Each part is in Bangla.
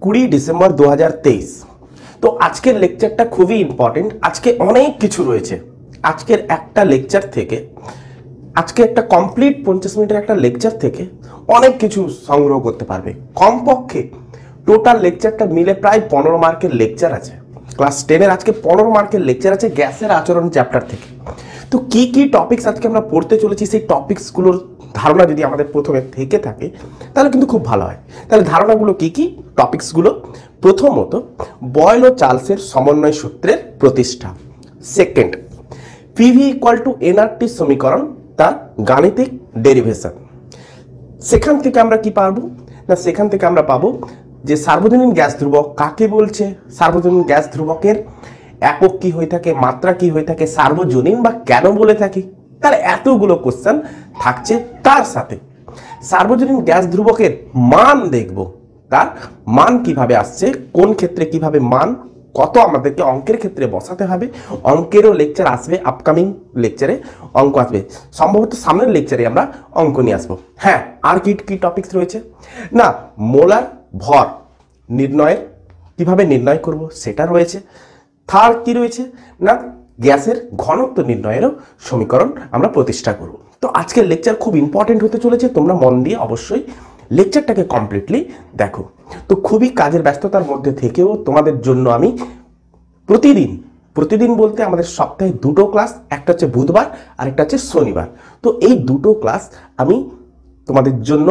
20 ডিসেম্বর 2023। তো আজকের লেকচারটা খুবই ইম্পর্টেন্ট। আজকে অনেক কিছু রয়েছে। আজকের একটা লেকচার থেকে, আজকে একটা কমপ্লিট 50 মিনিটের একটা লেকচার থেকে অনেক কিছু সংগ্রহ করতে পারবে। কমপক্ষে টোটাল লেকচারটা মিলে প্রায় 15 মার্কের লেকচার আছে। ক্লাস 10-এর আজকে 15 মার্কের লেকচার আছে গ্যাসের আচরণ চ্যাপ্টার থেকে। তো কি কি টপিকস আজকে আমরা পড়তে চলেছি, সেই টপিকসগুলোর ধারণা যদি আমাদের প্রথমে থেকে থাকে তাহলে কিন্তু খুব ভালো হয়। তাহলে ধারণাগুলো কি কি, টপিকসগুলো: প্রথমত, বয়েল ও চার্লসের সমন্বয় সূত্রের প্রতিষ্ঠা। Second, PV equal two nRT সমীকরণ, তার গাণিতিক ডেরিভেশন। সেখান থেকে আমরা কি পাবো না, সেখান থেকে আমরা পাবো যে সার্বজনীন গ্যাস ধ্রুবক কাকে বলছে, সার্বজনীন গ্যাস ধ্রুবকের একক কি হয়ে থাকে, মাত্রা কি হয়ে থাকে, সার্বজনীন বা কেন বলে থাকি। তাহলে এতগুলো কোশ্চেন থাকছে। তার সাথে সার্বজনীন গ্যাস ধ্রুবকের মান দেখব, তার মান কিভাবে আসছে, কোন ক্ষেত্রে কিভাবে মান, কত আমাদেরকে অঙ্কের ক্ষেত্রে বসাতে হবে। অঙ্কেরও লেকচার আসবে, আপকামিং লেকচারে অঙ্ক আসবে, সম্ভবত সামনের লেকচারে আমরা অঙ্ক নিয়ে আসবো। হ্যাঁ, আর কি কি টপিকস রয়েছে না, মোলার ভর নির্ণয়ের কিভাবে নির্ণয় করব সেটা রয়েছে। থার্ড কি রয়েছে না, গ্যাসের ঘনত্ব নির্ণয়েরও সমীকরণ আমরা প্রতিষ্ঠা করব। তো আজকের লেকচার খুব ইম্পর্টেন্ট হতে চলেছে, তোমরা মন দিয়ে অবশ্যই লেকচারটাকে কমপ্লিটলি দেখো। তো খুবই কাজের ব্যস্ততার মধ্যে থেকেও তোমাদের জন্য আমি প্রতিদিন বলতে আমাদের সপ্তাহে দুটো ক্লাস, একটা হচ্ছে বুধবার আর একটা হচ্ছে শনিবার। তো এই দুটো ক্লাস আমি তোমাদের জন্য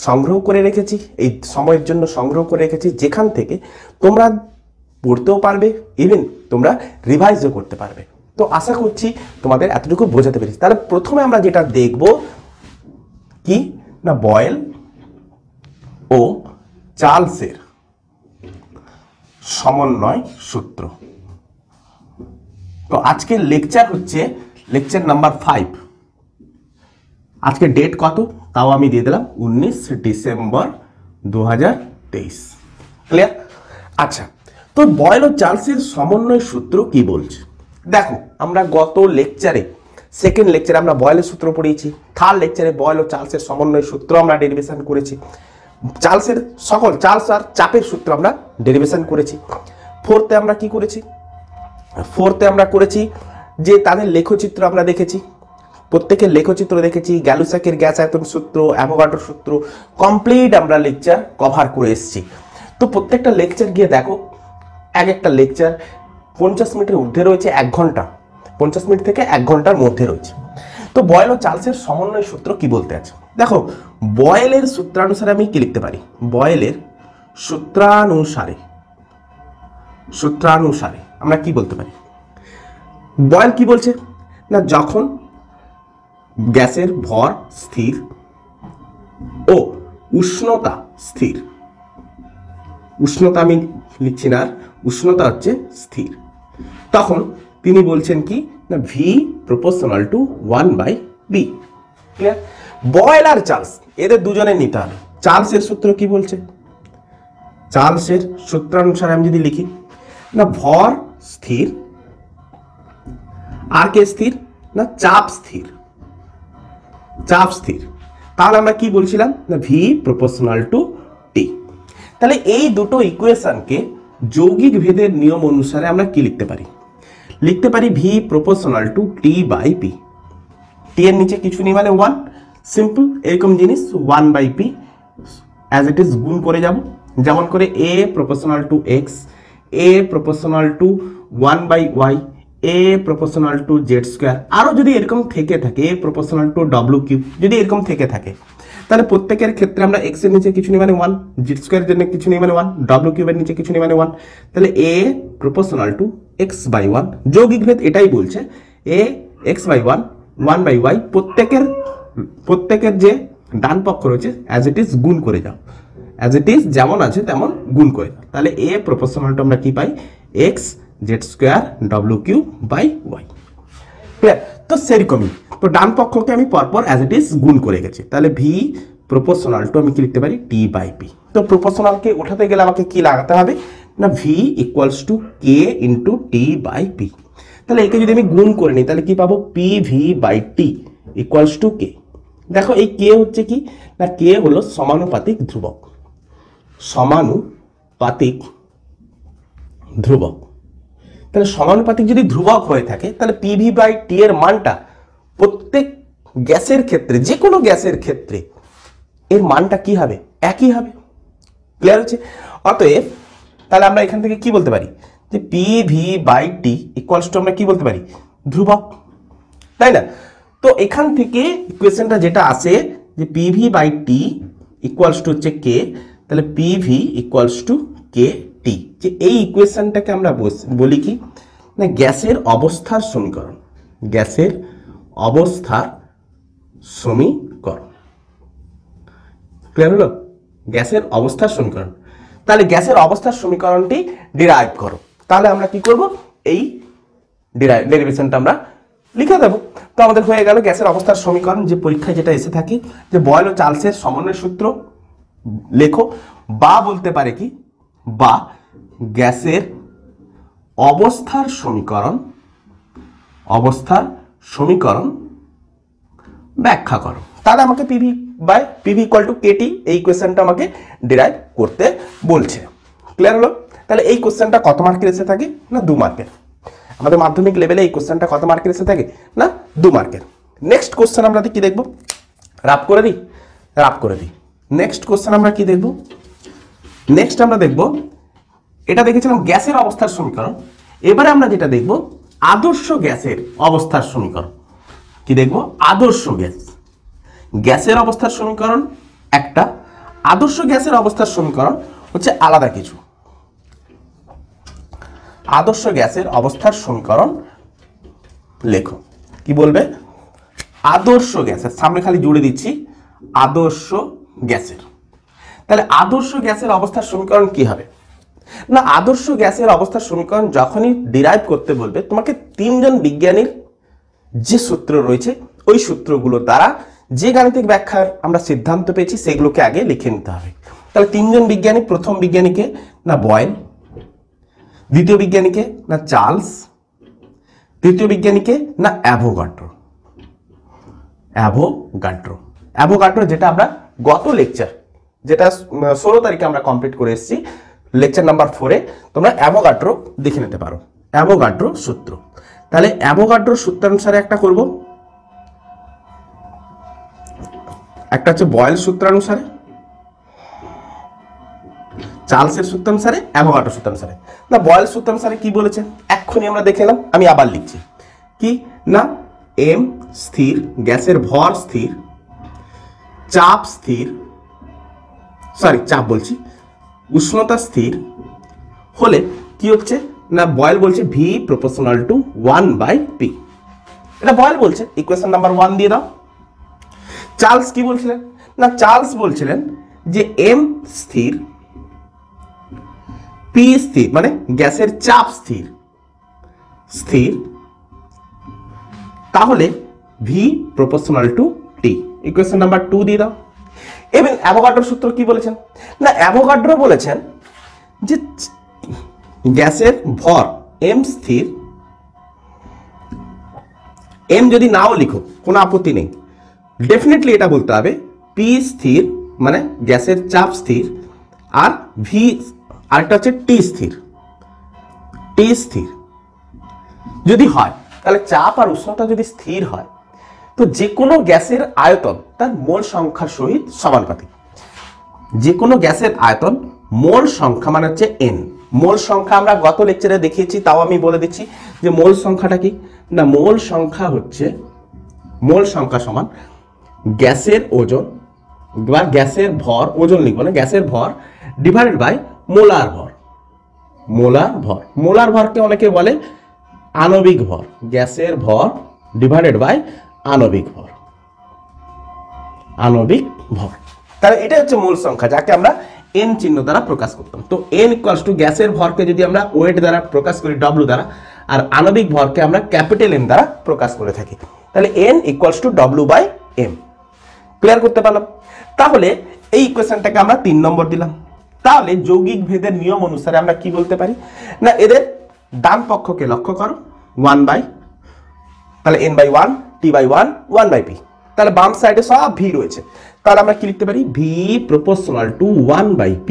সংগ্রহ করে রেখেছি, এই সময়ের জন্য সংগ্রহ করে রেখেছি, যেখান থেকে তোমরা পড়তেও পারবে, ইভেন তোমরা রিভাইজও করতে পারবে। তো আশা করছি তোমাদের এতটুকু বোঝাতে পেরেছি। তাহলে প্রথমে আমরা যেটা দেখব কি না, বয়েল ও চার্লসের সমন্বয় সূত্র। তো আজকের লেকচার হচ্ছে লেকচার নাম্বার 5। আজকে ডেট কত তাও আমি দিয়ে দিলাম, 19 ডিসেম্বর 2023। ক্লিয়ার? আচ্ছা, তো বয়েল ও চার্লসের সমন্বয় সূত্র কি বলছে দেখো। আমরা গত লেকচারে, সেকেন্ড লেকচারে আমরা বয়েলের সূত্র পড়িয়েছি, থার্ড লেকচারে বয়েল ও চার্লসের সমন্বয় সূত্র আমরা ডেরিভেশন করেছি, চার্লসের চার্লস আর চাপের সূত্র আমরা ডেরিভেশন করেছি। ফোর্থে আমরা কি করেছি, ফোর্থে আমরা করেছি যে তাদের লেখচিত্র আমরা দেখেছি, প্রত্যেকের লেখচিত্র দেখেছি, গ্যালুস্যাকের গ্যাস আয়তন সূত্র, অ্যাভোগাড্রোর সূত্র, কমপ্লিট আমরা লেকচার কভার করে এসেছি। তো প্রত্যেকটা লেকচার গিয়ে দেখো, এক একটা লেকচার 50 মিনিটের ঊর্ধ্বে রয়েছে, 1 ঘন্টা, 50 মিনিট থেকে 1 ঘন্টার মধ্যে রয়েছে। তো বয়েল ও চার্লসের সমন্বয় সূত্র কি বলতে আছে দেখো। বয়েলের সূত্রানুসারে আমি কি লিখতে পারি, বয়েলের সূত্রানুসারে আমরা কি বলতে পারি, বয়েল কি বলছে না, যখন গ্যাসের ভর স্থির ও উষ্ণতা স্থির, উষ্ণতা আমি লিখছি না, উষ্ণতা হচ্ছে স্থির, তখন তিনি বলছেন কি না, V proportional to 1/b। Clear? Boyle আর চার্লস এদের দুজনে নিতে হবে। চার্লসের সূত্র কি বলছে, চার্লসের সূত্রানুসারে আমি যদি লিখি না, ভর স্থির আর কে স্থির না, চাপ স্থির, চাপ স্থির, তাহলে আমরা কি বলছিলাম না, ভি প্রপোর্শনাল টু টি। তাহলে এই দুটো ইকুয়েশনকে যৌগিক ভেদের নিয়ম অনুসারে আমরা কি লিখতে পারি, লিখতে পারি V proportional to T by P. T এর নিচে কিছু নেই মানে 1, সিম্পল এরকম জিনিস 1/p অ্যাজ ইট ইজ গুণ করে যাব, যেমন করে a proportional to x, a proportional to 1/y, a proportional to Z square. আরও যদি এরকম থেকে থাকে a proportional to W cube, যদি এরকম থেকে থাকে তাহলে প্রত্যেকের ক্ষেত্রে আমরা এক্স এর নিচে কিছু নেই মানে 1, জেড স্কোয়ারের জন্য কিছু নেই মানে 1, ডব্লিউ কিউবের নিচে কিছু নেই মানে 1। তাহলে a প্রপোর্শনাল টু x/1, যৌগিক ভেদ এটাই বলছে, a x/1 1/y, প্রত্যেকের যে ডান পক্ষ রয়েছে অ্যাজ ইট ইজ গুণ করে যাও, অ্যাজ ইট ইজ যেমন আছে তেমন গুণ করে যাও। তাহলে a প্রপোর্শনাল টু আমরা কি পাই, x Z square W cube by Y. Clear? তো সেরকমই, তো ডান পক্ষকে আমি পরপর অ্যাজ ইট ইজ গুণ করে গেছি। তাহলে ভি প্রপোর্শনাল টু আমি কি লিখতে পারি, টি বাই পি। তো প্রপোর্শনালকে উঠাতে গেলে আমাকে কি লাগাতে হবে না, V equals to K into T by P. তাহলে একে যদি আমি গুণ করে নিই তাহলে কি পাবো, P V by T equals to K. দেখো এই কে হচ্ছে কি না, কে হলো সমানুপাতিক ধ্রুবক, সমানুপাতিক সমানুপাতিক ধ্রুবক। তাহলে সমানুপাতিক যদি ধ্রুবক হয়ে থাকে তাহলে পিভি বাই টি এর মানটা প্রত্যেক গ্যাসের ক্ষেত্রে, যে কোনো গ্যাসের ক্ষেত্রে এর মানটা কি হবে? একই হবে। ক্লিয়ার হচ্ছে? অতএব তাহলে আমরা এখান থেকে কি বলতে পারি যে PV by T equals to আমরা কি বলতে পারি? ধ্রুবক, তাই না? তো এখান থেকে ইকুয়েশনটা যেটা আসে যে PV by T equals to হচ্ছে কে, তাহলে PV equals to K T, যে এই ইকুয়েশনটাকে আমরা বলি কি না গ্যাসের অবস্থার সমীকরণ। গ্যাসের অবস্থার সমীকরণ। ক্লিয়ার হলো? গ্যাসের অবস্থার সমীকরণ। তাহলে গ্যাসের অবস্থার সমীকরণটি ডিরাইভ করো। তাহলে আমরা কি করব? এই ডেরিভেশনটা আমরা লিখে দেবো। তো আমাদের হয়ে গেল গ্যাসের অবস্থার সমীকরণ, যে পরীক্ষায় যেটা এসে থাকে যে বয়েল ও চার্লসের সমন্বয় সূত্র লেখো, বা বলতে পারে কি, বা গ্যাসের অবস্থার সমীকরণ, অবস্থার সমীকরণ ব্যাখ্যা করো। তাহলে আমাকে PV by PV equal to KT এই কোয়েশ্চেনটা আমাকে ডিরাইভ করতে বলছে। ক্লিয়ার হলো? তাহলে এই কোয়েশ্চেনটা কত মার্কের এসে থাকে? না 2 মার্কের। আমাদের মাধ্যমিক লেভেলে এই কোয়েশ্চেনটা কত মার্কের এসে থাকে? না 2 মার্কের। নেক্সট কোয়েশ্চেন আমরা কি দেখব? রাফ করে দিই, রাফ করে দিই। নেক্সট কোয়েশ্চেন আমরা কি দেখব? নেক্সট আমরা দেখব, এটা দেখেছিলাম গ্যাসের অবস্থার সমীকরণ। এবারে আমরা যেটা দেখব আদর্শ গ্যাসের অবস্থার সমীকরণ। কি দেখব? আদর্শ গ্যাস। গ্যাসের অবস্থার সমীকরণ একটা, আদর্শ গ্যাসের অবস্থার সমীকরণ হচ্ছে আলাদা কিছু। আদর্শ গ্যাসের অবস্থার সমীকরণ লেখো। কি বলবে? আদর্শ গ্যাসের সামনে খালি জুড়ে দিচ্ছি আদর্শ গ্যাসের। তাহলে আদর্শ গ্যাসের অবস্থার সমীকরণ কি হবে? না আদর্শ গ্যাসের অবস্থার সমীকরণ যখনই ডিরাইভ করতে বলবে, তোমাকে 3 জন বিজ্ঞানীর যে সূত্র রয়েছে ওই সূত্রগুলো দ্বারা যে গাণিতিক ব্যাখ্যার আমরা সিদ্ধান্ত পেয়েছি সেগুলোকে আগে লিখে নিতে হবে। তাহলে 3 জন বিজ্ঞানী, প্রথম বিজ্ঞানীকে না বয়েল, দ্বিতীয় বিজ্ঞানীকে না চার্লস, তৃতীয় বিজ্ঞানীকে না অ্যাভোগাড্রো। অ্যাভোগাড্রো, অ্যাভোগাড্রো যেটা আমরা গত লেকচার, যেটা 16 তারিখে আমরা কমপ্লিট করে এসেছি লেকচার নাম্বার 4-এ, তোমরা অ্যাভোগাড্রো দেখে নিতে পারো। অ্যাভোগাড্রো সূত্র। তাহলে অ্যাভোগাড্রো সূত্রানুসারে একটা করব, একটা হচ্ছে বয়েল সূত্রানুসারে, চার্লসের সূত্রানুসারে, অ্যাভোগাড্রো সূত্রানুসারে। না বয়েল সূত্রানুসারে কি বলেছে এক্ষুনি আমরা দেখে এলাম, আমি আবার লিখছি কি না এম স্থির, গ্যাসের ভর স্থির, চাপ স্থির, সরি চাপ বলছি, উষ্ণতা স্থির হলে কি হচ্ছে না বয়েল বলছে ভি প্রপোর্শনাল টু 1/p। এটা বয়েল বলছে, ইকুয়েশন নাম্বার 1 দিয়ে দাও। চার্লস কি বলছিলেন? না চার্লস বলছিলেন যে এম স্থির, পি স্থির, মানে গ্যাসের চাপ স্থির, স্থির তাহলে V proportional to T. Equation number 2 দিয়ে দাও। এবং অ্যাভোগাড্রো সূত্র কি বলেছেন? না অ্যাভোগাড্রো বলেছেন যে গ্যাসের ভর এম স্থির, এম যদি নাও লিখো কোনো আপত্তি নেই, ডেফিনেটলি এটা বলতে হবে পি স্থির মানে গ্যাসের চাপ স্থির, আর ভি আরেকটা হচ্ছে টি স্থির। টি স্থির যদি হয় তাহলে চাপ আর উষ্ণতা যদি স্থির হয় তো যে কোনো গ্যাসের আয়তন তার মোল সংখ্যার সহিত সমানুপাতিক। যে কোনো গ্যাসের আয়তন মোল সংখ্যা মানে হচ্ছে এন। মোল সংখ্যা আমরা গত লেকচারে দেখিয়েছি, তাও আমি বলে দিচ্ছি যে মোল সংখ্যাটা কি না মোল সংখ্যা হচ্ছে, মোল সংখ্যা সমান গ্যাসের ওজন বা গ্যাসের ভর, ওজন লিখবো না, গ্যাসের ভর ডিভাইডেড বাই মোলার ভর। মোলার ভর, মোলার ভরকে অনেকে বলে আণবিক ভর। গ্যাসের ভর ডিভাইডেড বাই আণবিক ভর, আণবিক ভর। তাহলে এটা হচ্ছে মূল সংখ্যা যাকে আমরা এন চিহ্ন দ্বারা প্রকাশ করতাম। তো এন ইকুয়ালস টু গ্যাসের ভরকে যদি আমরা ওয়েট দ্বারা প্রকাশ করি ডব্লিউ দ্বারা, আর আণবিক ভরকে আমরা ক্যাপিটাল এম দ্বারা প্রকাশ করে থাকি, তাহলে N equals to W by M. Clear করতে পারলাম? তাহলে এই ইকুয়েশনটাকে আমরা 3 নম্বর দিলাম। তাহলে যৌগিক ভেদের নিয়ম অনুসারে আমরা কি বলতে পারি না এদের ডান পক্ষকে লক্ষ্য করো 1/, তাহলে n/1, t/1, 1/p। তাহলে বাম সাইডে সব ভি রয়েছে, তাহলে আমরা কি লিখতে পারি V proportional two 1/p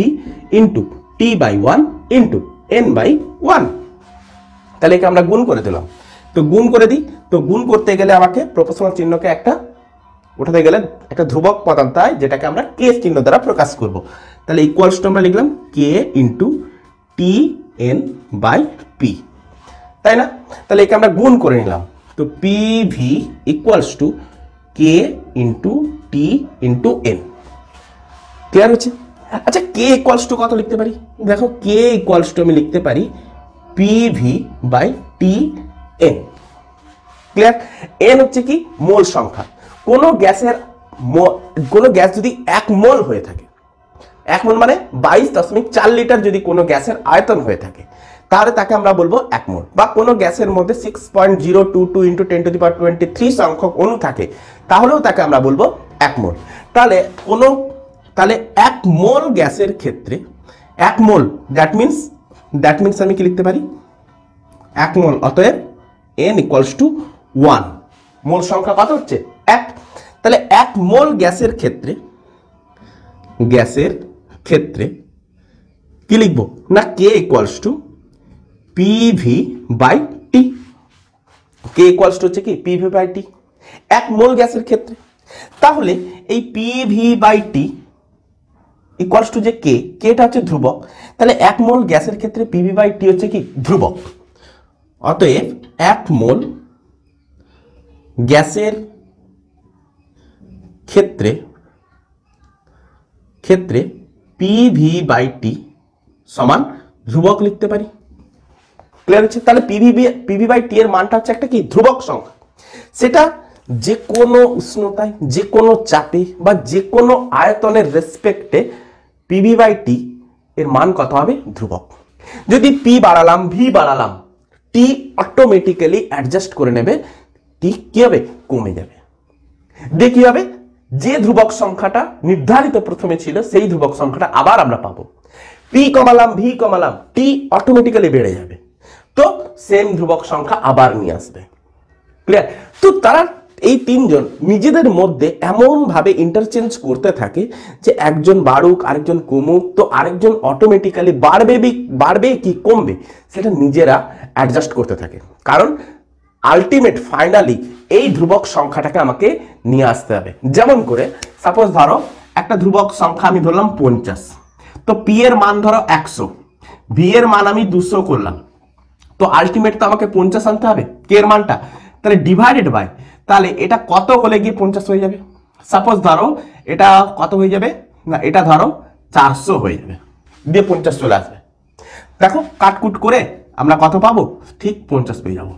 into t T/1 into N/1। তাহলে একে আমরা গুণ করে দিলাম। তো গুণ করে দিই, তো গুণ করতে গেলে আমাকে প্রপোর্শনাল চিহ্নকে একটা উঠাতে গেলে একটা ধ্রুবক পদার্থ হয়, যেটাকে আমরা কে চিহ্ন দ্বারা প্রকাশ করব। তাহলে ইকুয়ালস টু আমরা লিখলাম কে ইন্টু Tn/P, তাই না? তাহলে একে আমরা গুণ করে নিলাম। তো PV equals to K into T into N. Clear হচ্ছে? আচ্ছা, কে ইকুয়ালস টু কত লিখতে পারি? দেখো, কে ইকুয়ালস টু আমি লিখতে পারি PV/Tn। ক্লিয়ার? এন হচ্ছে কি? মোল সংখ্যা। কোনো গ্যাস যদি 1 মোল হয়ে থাকে, 1 মোল মানে 22.4 লিটার যদি কোনো গ্যাসের আয়তন হয়ে থাকে, তাহলে তাকে আমরা বলবো 1 মোল। বা কোনো গ্যাসের মধ্যে 6.022 × 10⁻23 সংখ্যক অণু থাকে, তাহলেও তাকে আমরা বলবো 1 মোল। তাহলে 1 মোল গ্যাসের ক্ষেত্রে 1 মোল দ্যাট মিনস আমি কি লিখতে পারি? 1 মোল, অতএব n ইকুয়ালস টু 1। মোল সংখ্যা কত হচ্ছে? 1। তাহলে 1 মোল গ্যাসের ক্ষেত্রে কি লিখবো না? K equals to PV/T। K equals to হচ্ছে কি? PV/T 1 মোল গ্যাসের ক্ষেত্রে। তাহলে এই PV/T ইকুয়ালস টু যে কেটা হচ্ছে ধ্রুবক, তাহলে 1 মোল গ্যাসের ক্ষেত্রে PV/T হচ্ছে কি? ধ্রুবক। অতএব 1 মোল গ্যাসের ক্ষেত্রে PV/T সমান ধ্রুবক লিখতে পারি। ক্লিয়ার হচ্ছে? তাহলে PV/T এর মানটা হচ্ছে একটা কি? ধ্রুবক সংখ্যা। সেটা যে কোনো উষ্ণতায়, যে কোনো চাপে বা যে কোনো আয়তনের রেসপেক্টে PV/T এর মান কত হবে? ধ্রুবক। যদি P বাড়ালাম, V বাড়ালাম, T automatically adjust করে নেবে, T কি হবে? কমে যাবে। দিয়ে কি হবে? যে ধ্রুবক সংখ্যাটা নির্ধারিত প্রথমে ছিল, সেই ধ্রুবক সংখ্যাটা আবার আমরা পাবো। P কমালাম, V কমালাম, T অটোমেটিক্যালি বেড়ে যাবে। তো সেম ধ্রুবক সংখ্যা আবার নিয়ে আসবে। ক্লিয়ার? তো তারা এই তিনজন নিজেদের মধ্যে এমন ভাবে ইন্টারচেঞ্জ করতে থাকে যে একজন বাড়ুক, আরেকজন কমুক, তো আরেকজন অটোমেটিক্যালি বাড়বে কি কমবে সেটা নিজেরা অ্যাডজাস্ট করতে থাকে। কারণ আলটিমেট ফাইনালি এই ধ্রুবক সংখ্যাটাকে আমাকে নিয়ে আসতে হবে। যেমন করে সাপোজ ধরো একটা ধ্রুবক সংখ্যা আমি ধরলাম 50, তো P এর মান ধরো 100, V এর মান আমি 200 করলাম, তো আলটিমেট তো আমাকে 50 আনতে হবে কে এর মানটা। তাহলে ডিভাইডেড বাই, তাহলে এটা কত হলে গিয়ে 50 হয়ে যাবে? সাপোজ ধরো এটা কত হয়ে যাবে না, এটা ধরো 400 হয়ে যাবে, দিয়ে 50 চলে আসবে। দেখো কাটকুট করে আমরা কত পাবো? ঠিক 50 পেয়ে যাবো।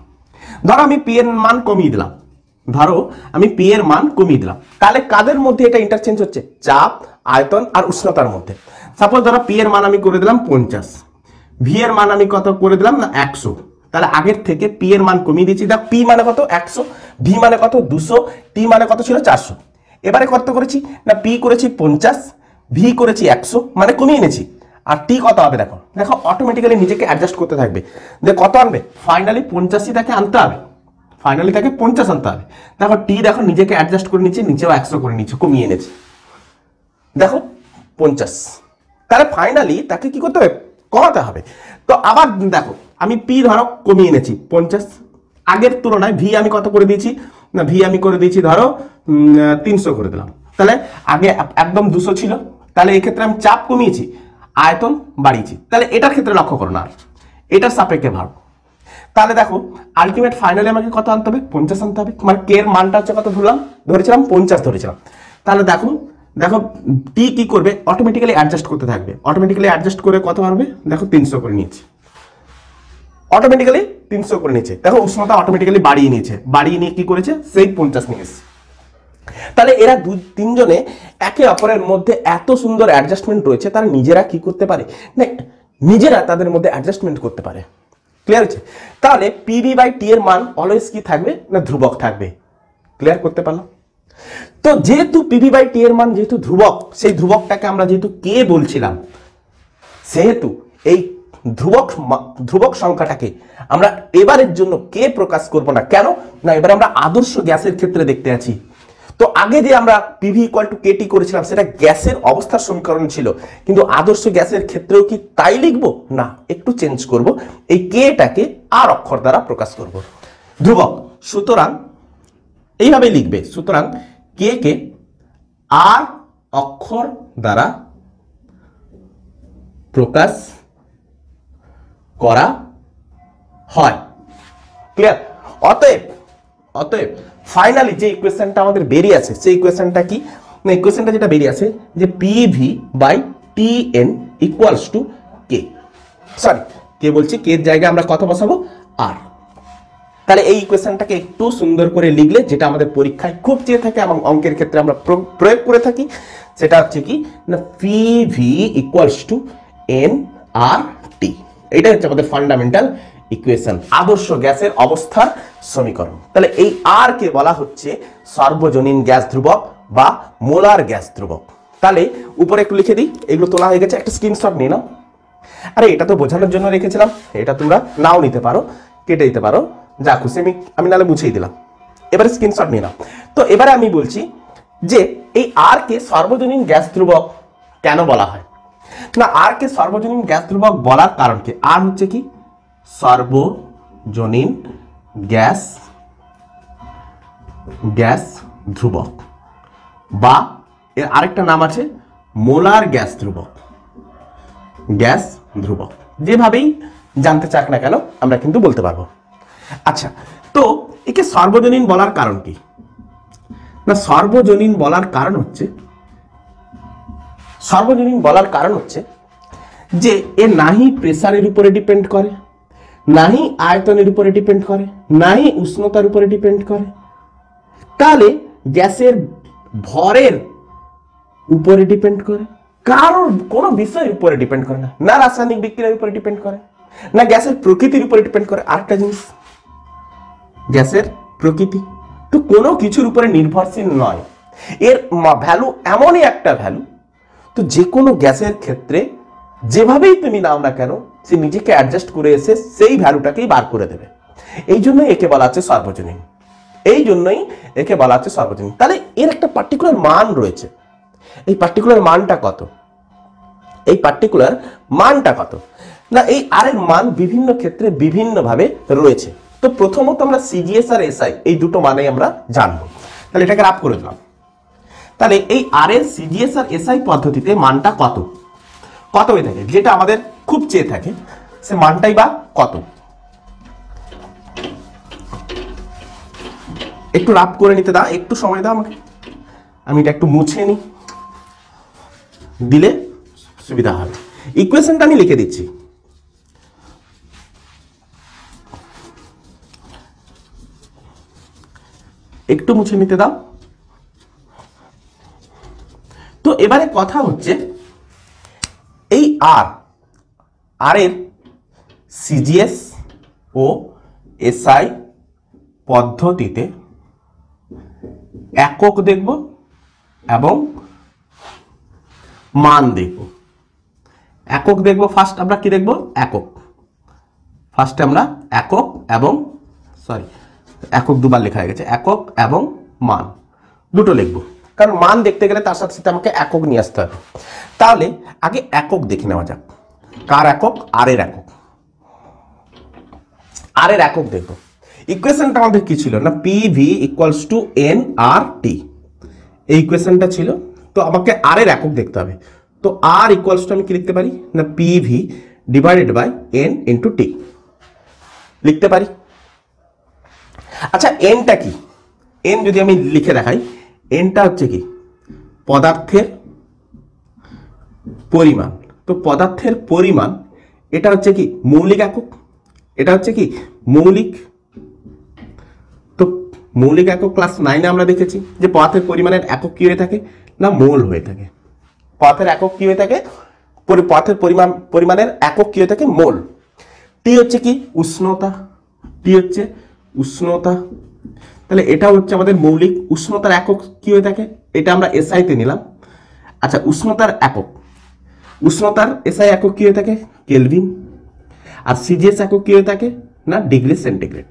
ধরো আমি P এর মান কমিয়ে দিলাম, তাহলে কাদের মধ্যে এটা ইন্টারচেঞ্জ হচ্ছে? চাপ, আয়তন আর উষ্ণতার মধ্যে। সাপোজ ধরো P এর মান আমি করে দিলাম 50, V এর মান আমি কত করে দিলাম না 100, তাহলে আগের থেকে P এর মান কমিয়ে দিয়েছি। দেখ P মানে কত? 100, V মানে কত? 200, T মানে কত ছিল? 400। এবারে কত করেছি না, P করেছি 50, V করেছি 100, মানে কমিয়ে এনেছি। আর T কত হবে? দেখো অটোমেটিক্যালি নিজেকে অ্যাডজাস্ট করতে থাকবে। যে কত আনবে? ফাইনালি 50ই তাকে আনতে হবে, ফাইনালি তাকে 50 আনতে হবে। দেখো T দেখো নিজেকে অ্যাডজাস্ট করে নিচ্ছে, নিচেও 100 করে নিচ্ছে, কমিয়ে এনেছে। দেখো 50, তাহলে ফাইনালি তাকে কি করতে হবে? কমাতে হবে। তো আবার দেখো আমি P ধরো কমিয়ে এনেছি 50, আগের তুলনায় V আমি কত করে দিয়েছি না, V আমি করে দিয়েছি ধরো 300 করে দিলাম। তাহলে আগে একদম 200 ছিল, তাহলে এই ক্ষেত্রে আমি চাপ কমিয়েছি, আয়তন বাড়িয়েছি। তাহলে এটার ক্ষেত্রে লক্ষ্য করো না, এটার সাপেক্ষে ভাব। তাহলে দেখো আলটিমেট ফাইনালি আমাকে কত আনতে হবে? 50 আনতে হবে। মানে কে এর মানটা হচ্ছে কত ধরেছিলাম? 50 ধরেছিলাম। তাহলে দেখো T কি করবে? অটোমেটিক্যালি অ্যাডজাস্ট করতে থাকবে, অটোমেটিক্যালি অ্যাডজাস্ট করে কত পারবে? দেখো 300 করে নিয়েছে, অটোমেটিক্যালি 300 করে নিয়েছে। দেখো উষ্ণতা অটোমেটিক্যালি বাড়িয়ে নিয়ে কি করেছে? সেই 50 নিয়ে এসেছে। তাহলে এরা তিনজনে একে অপরের মধ্যে এত সুন্দর অ্যাডজাস্টমেন্ট রয়েছে, তারা নিজেরা কি করতে পারে না, নিজেরা তাদের মধ্যে অ্যাডজাস্টমেন্ট করতে পারে। ক্লিয়ার হচ্ছে? তাহলে PV/T এর মান অলওয়েজ কি থাকবে না, ধ্রুবক থাকবে। ক্লিয়ার করতে পারলাম? তো যেহেতু PV/T এর মান যেহেতু ধ্রুবক, সেই ধ্রুবকটাকে আমরা যেহেতু কে বলছিলাম, সেহেতু এই ধ্রুবক সংখ্যাটাকে আমরা এবারের জন্য কে প্রকাশ করব না। কেন না, এবারে আমরা আদর্শ গ্যাসের ক্ষেত্রে দেখতে আছি। তো তো আগে যে আমরা পিভি ইকুয়াল টু কেটি করেছিলাম সেটা গ্যাসের অবস্থার সমীকরণ ছিল, কিন্তু আদর্শ গ্যাসের ক্ষেত্রেও কি তাই লিখবো? না, একটু চেঞ্জ করব, এই কেটাকে আর অক্ষর দ্বারা প্রকাশ করব, ধ্রুবক। সুতরাং এইভাবে লিখবে, সুতরাং কে কে আর অক্ষর দ্বারা প্রকাশ করা হয়। ক্লিয়ার? অতএব ফাইনালি যে ইকুয়েশনটা আমাদের বেরিয়ে আছে, সেই ইকুয়েশনটা কি? না, ইকুয়েশনটা যেটা বেরিয়ে আছে যে PV by TN equals to K, sorry K বলছি, কে এর জায়গায় আমরা কত বসাবো? আর। তাহলে এই ইকুয়েশনটাকে একটু সুন্দর করে লিখলে, যেটা আমাদের পরীক্ষায় খুব চেয়ে থাকে এবং অঙ্কের ক্ষেত্রে আমরা প্রয়োগ করে থাকি, সেটা হচ্ছে কি না পিভি ইকুয়ালস টু এন আর টি। এটা হচ্ছে আমাদের ফান্ডামেন্টাল ইকুয়েশন, আদর্শ গ্যাসের অবস্থার সমীকরণ। তাহলে এই আর কে বলা হচ্ছে সর্বজনীন গ্যাস ধ্রুবক বা মোলার গ্যাস ধ্রুবক। তাহলে উপরে একটু লিখে দিই, এগুলো তোলা হয়ে গেছে, একটা স্ক্রিনশট নিয়ে নাও। আরে এটা তো বোঝানোর জন্য রেখেছিলাম, এটা তোমরা নাও নিতে পারো, কেটে দিতে পারো, যা খুশি, আমি নাহলে মুছেই দিলাম। এবারে স্ক্রিনশট নিয়ে নাও। তো এবারে আমি বলছি যে এই আর কে সর্বজনীন গ্যাস ধ্রুবক কেন বলা হয়? না, আর কে সর্বজনীন গ্যাস ধ্রুবক বলার কারণ কি? আর হচ্ছে কি সর্বজনীন গ্যাস ধ্রুবক, বা এর আরেকটা নাম আছে মোলার গ্যাস ধ্রুবক। যেভাবেই জানতে চাক না কেন আমরা কিন্তু বলতে পারবো। আচ্ছা, তো একে সর্বজনীন বলার কারণ কি? না, সর্বজনীন বলার কারণ হচ্ছে যে এ নাহি প্রেসারের উপরে ডিপেন্ড করে, নাহি আয়তনের উপরে ডিপেন্ড করে, নাহি উষ্ণতার উপরে ডিপেন্ড করে। তাহলে গ্যাসের ভরের উপরে ডিপেন্ড করে, কারোর কোনো বিষয়ের উপরে ডিপেন্ড করে না, না রাসায়নিক বিক্রিয়ার উপরে ডিপেন্ড করে, না গ্যাসের প্রকৃতির উপরে ডিপেন্ড করে। আরেকটা জিনিস, গ্যাসের প্রকৃতি তো কোনো কিছুর উপরে নির্ভরশীল নয়। এর ভ্যালু এমনই একটা ভ্যালু, তো যে কোনো গ্যাসের ক্ষেত্রে যেভাবেই তুমি নাও না কেন, সে নিজেকে অ্যাডজাস্ট করে এসে সেই ভ্যালুটাকেই বার করে দেবে। এই জন্যই একে বলা হচ্ছে সর্বজনীন, তাহলে এর একটা পার্টিকুলার মান রয়েছে। এই পার্টিকুলার মানটা কত? না, এই আর এর মান বিভিন্ন ক্ষেত্রে বিভিন্নভাবে রয়েছে। তো প্রথমত আমরা সিজিএস আর এসআই এই দুটো মানে আমরা জানবো। তাহলে এটাকে রাফ করে দিলাম। তাহলে এই আর এর সিজিএস আর এসআই পদ্ধতিতে মানটা কত হয়ে থাকে, যেটা আমাদের খুব চেয়ে থাকে, সে মানটাই বা কত? একটু রাফ করে নিতে দাও, একটু সময় দাও আমাকে, আমি এটা একটু মুছে নিই, দিলে সুবিধা হবে। ইকুয়েশনটা আমি লিখে দিচ্ছি। একটু মুছে নিতে দাও। তো এবারে কথা হচ্ছে এই আর এর সিজিএস ও এসআই পদ্ধতিতে একক দেখব এবং মান দেখব। একক দেখব, ফার্স্ট আমরা কি দেখব? একক। ফার্স্টে আমরা একক এবং একক দুবার লেখা হয়ে গেছে, একক এবং মান দুটো লিখব, কারণ মান দেখতে গেলে তার সাথে সাথে আমাকে একক নিয়ে আসতে হবে। তাহলে আগে একক দেখে নেওয়া যাক। কার একক? আর এর একক। আর এর একক দেখব। ইকুয়েশনটা আমাদের কি ছিল? না পিভি ইকুয়ালস টু এন আর টি, এই ইকুয়েশনটা ছিল। তো আমাকে আর এর একক দেখতে হবে। তো আর ইকুয়ালস টু আমি কি লিখতে পারি? না PV divided by N into T লিখতে পারি। আচ্ছা, এনটা কি? এন যদি আমি লিখে দেখাই, এনটা হচ্ছে কি পদার্থের পরিমাণ। তো পদার্থের পরিমাণ এটা হচ্ছে কি মৌলিক একক, এটা হচ্ছে কি মৌলিক। তো মৌলিক একক ক্লাস 9 আমরা দেখেছি যে পদার্থের পরিমাণের একক কি হয়ে থাকে? না মোল হয়ে থাকে। পদার্থের একক কি হয়ে থাকে? পদার্থের পরিমাণের একক কি হয়ে থাকে? মোল। টি হচ্ছে কি উষ্ণতা, তাহলে এটা হচ্ছে আমাদের মৌলিক। উষ্ণতার একক কি হয়ে থাকে? এটা আমরা এসআই তে নিলাম। আচ্ছা, উষ্ণতার এসআই একক কি হয়ে থাকে? কেলভিন। আর সিজিএস একক কি হয়ে থাকে? না ডিগ্রি সেন্টিগ্রেড।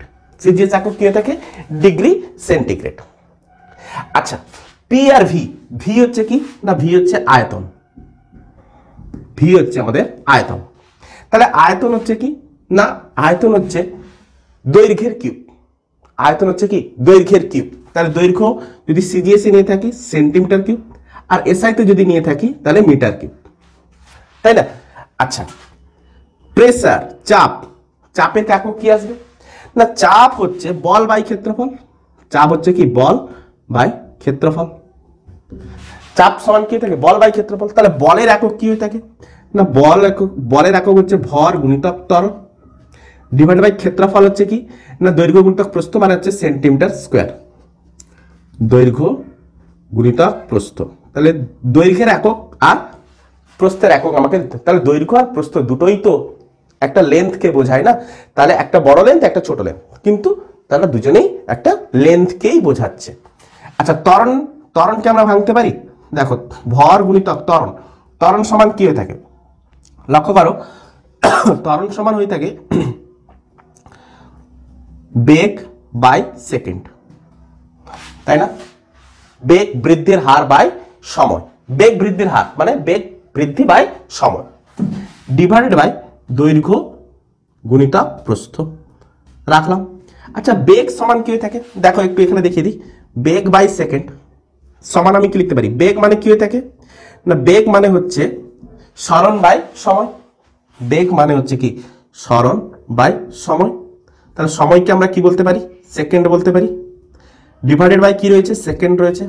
আচ্ছা পি আর ভি, ভি হচ্ছে কি না ভি হচ্ছে আয়তন, ভি হচ্ছে আমাদের আয়তন। তাহলে আয়তন হচ্ছে কি না আয়তন হচ্ছে দৈর্ঘ্যের কিউব, আয়তন হচ্ছে কি দৈর্ঘ্যের কিউব। তাহলে দৈর্ঘ্য যদি সিজিএসি নিয়ে থাকি সেন্টিমিটার কিউব, আর এসআই তে যদি নিয়ে থাকি তাহলে মিটার কিউব, তাই না? আচ্ছা প্রেসার, চাপ, চাপের একক কি আসবে না চাপ হচ্ছে বল বাই ক্ষেত্রফল, চাপ হচ্ছে কি বল বাই ক্ষেত্রফল। চাপ সমান কি থাকে বল বাই ক্ষেত্রফল। তাহলে বলের একক কি হয়ে থাকে না বলের একক হচ্ছে ভর গুণিতক ত্বরণ ডিভাইড বাই ক্ষেত্রফল হচ্ছে কি না দৈর্ঘ্য গুণিতক প্রস্থ মানে হচ্ছে সেন্টিমিটার স্কয়ার, দৈর্ঘ্য গুণিতক প্রস্থ। তাহলে দৈর্ঘ্যের একক আর প্রস্থের একক আমাকে দিতে, তাহলে দৈর্ঘ্য আর প্রস্থ দুটোই তো একটা লেন্থকে বোঝায় না, তাহলে একটা বড় লেন্থ একটা ছোট লেন্থ, কিন্তু তারা দুজনেই একটা লেন্থকেই বোঝাচ্ছে। আচ্ছা ত্বরণকে আমরা ভাঙতে পারি, দেখো ভর গুণিতক ত্বরণ, ত্বরণ সমান কি হয়ে থাকে লক্ষ্য করো, ত্বরণ সমান হয়ে থাকে বেগ বাই সেকেন্ড, তাই না? বেগ বৃদ্ধির হার বাই সময়, বেগ বৃদ্ধির হার মানে বেগ বৃদ্ধি বাই সময় ডিভাইডেড বাই দৈর্ঘ্য গুণিতক প্রস্থ রাখলাম। আচ্ছা বেগ সমান কি হয়ে থাকে দেখো একটু এখানে দেখিয়ে দিই, বেগ বাই সেকেন্ড সমান আমি কি লিখতে পারি, বেগ মানে কি হয়ে থাকে না বেগ মানে হচ্ছে সরণ বাই সময়, বেগ মানে হচ্ছে কি সরণ বাই সময়। তাহলে সময়কে আমরা কি বলতে পারি সেকেন্ড বলতে পারি, ডিভাইডেড বাই কি রয়েছে সেকেন্ড রয়েছে,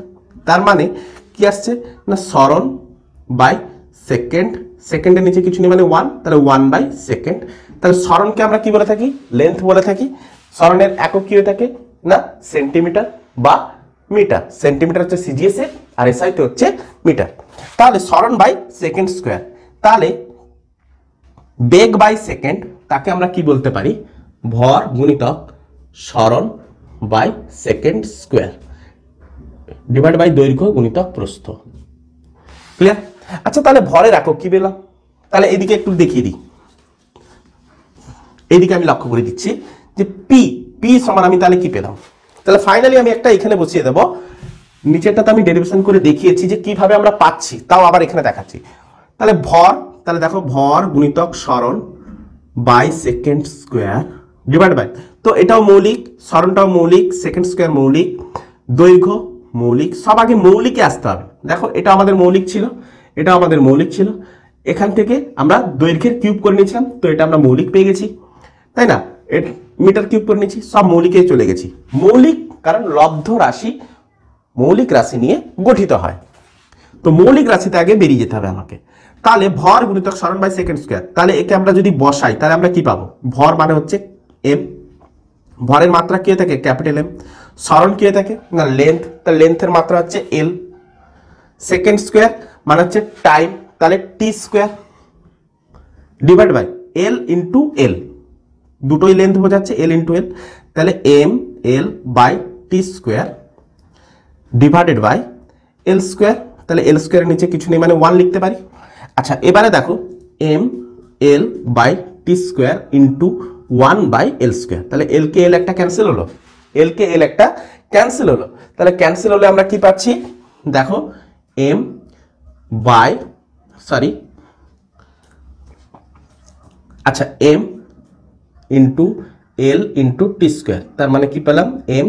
তার মানে কি আসছে না সরণ বাই সেকেন্ড, সেকেন্ডের নিচে কিছু নেই মানে 1, তাহলে 1 বাই সেকেন্ড। তাহলে সরণকে আমরা কি বলে থাকি লেন্থ বলে থাকি, সরণের একক কি হয়ে থাকে না সেন্টিমিটার বা মিটার, সেন্টিমিটার হচ্ছে সিজিএস এর আর এসআই তে হচ্ছে মিটার। তাহলে সরণ বাই সেকেন্ড স্কয়ার, তাহলে বেগ বাই সেকেন্ড তাকে আমরা কি বলতে পারি ভর গুণিতক সরণ by second square divide by দৈর্ঘ্য গুণিতক প্রস্থ। ক্লিয়ার? আচ্ছা তাহলে ভরের একক কি পেলাম, তাহলে এদিকে একটু দেখিয়ে দিই, এইদিকে আমি লক্ষ্য করে দিচ্ছি যে পি, পি সমান আমি তাহলে কি পেলাম, তাহলে ফাইনালি আমি একটা এখানে বসিয়ে দেব, নিচেরটাতে আমি ডেরিভেশন করে দেখিয়েছি যে কিভাবে আমরা পাচ্ছি, তাও আবার এখানে দেখাচ্ছি। তাহলে ভর, তাহলে দেখো ভর গুণিতক সরণ by second square divide by, তো এটাও মৌলিক, সরণটাও মৌলিক, সেকেন্ড স্কয়ার মৌলিক, দৈর্ঘ্য মৌলিক, সব আগে মৌলিকে আসতে হবে। দেখো এটা আমাদের মৌলিক ছিল, এটা আমাদের মৌলিক ছিল, এখান থেকে আমরা দৈর্ঘ্যের কিউব করে নিয়েছিলাম, তো এটা আমরা মৌলিক পেয়ে গেছি, তাই না? মিটার কিউব করে নিয়েছি, সব মৌলিকে চলে গেছি। মৌলিক কারণ লব্ধ রাশি মৌলিক রাশি নিয়ে গঠিত হয়, তো মৌলিক রাশিতে আগে বেরিয়ে যেতে হবে আমাকে। তাহলে ভর গুণিতক সরণ বাই সেকেন্ড স্কয়ার, তাহলে একে আমরা যদি বসাই তাহলে আমরা কি পাবো, ভর মানে হচ্ছে এম, ভরের মাত্রা কি হয়ে থাকে ক্যাপিটাল এম, সরণ কি হয়ে থাকে না লেন্থ, তাহলে লেন্থের মাত্রা হচ্ছে এল, সেকেন্ড স্কয়ার মানে হচ্ছে টাইম, তাহলে T square divide by L into L, দুটোই লেন্থ বোঝাচ্ছে এল ইন্টু এল, তাহলে M L by T square divided by L square, তাহলে এল স্কয়ারের নিচে কিছু নেই মানে 1 লিখতে পারি। আচ্ছা এবারে দেখো M L by T square into 1 by L square, তাহলে এল কে এল একটা ক্যান্সেল হলো, এল কে এল একটা ক্যান্সেল হলো, তাহলে ক্যান্সেল হলে আমরা কি পাচ্ছি দেখো এম বাই সরি আচ্ছা M into L into T square, তার মানে কি পেলাম M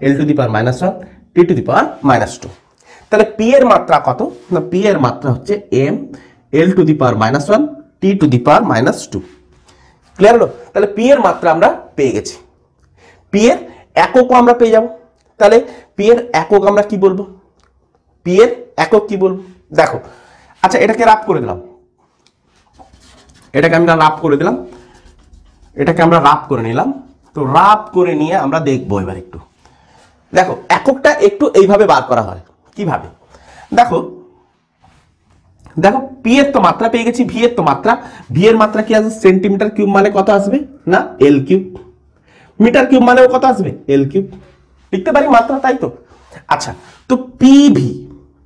L to the power -1 T to the power -2। তাহলে পি এর মাত্রা কত না পি এর মাত্রা হচ্ছে M L to the power -1 T to the power -2। Clear হলো? তাহলে পি এর মাত্রা আমরা পেয়ে গেছি, পি এর এককও আমরা পেয়ে যাব। তাহলে পি এর একক আমরা কি বলবো, পি এর একক কি বলবো দেখো, আচ্ছা এটাকে রাফ করে দিলাম, এটাকে আমরা রাফ করে দিলাম, এটাকে আমরা রাফ করে নিলাম, তো রাফ করে নিয়ে আমরা দেখবো এবার একটু দেখো এককটা একটু এইভাবে বার করা হয় কিভাবে, দেখো দেখো পি এর তো মাত্রা পেয়ে গেছি, ভি এর তো মাত্রা, ভি এর মাত্রা কি আসবে সেন্টিমিটার কিউব মানে কত আসবে না এল কিউব, মিটার কিউব মানেও কত আসবে এল কিউব, লিখতে পারি মাত্রা, তাই তো? আচ্ছা তো পিভি,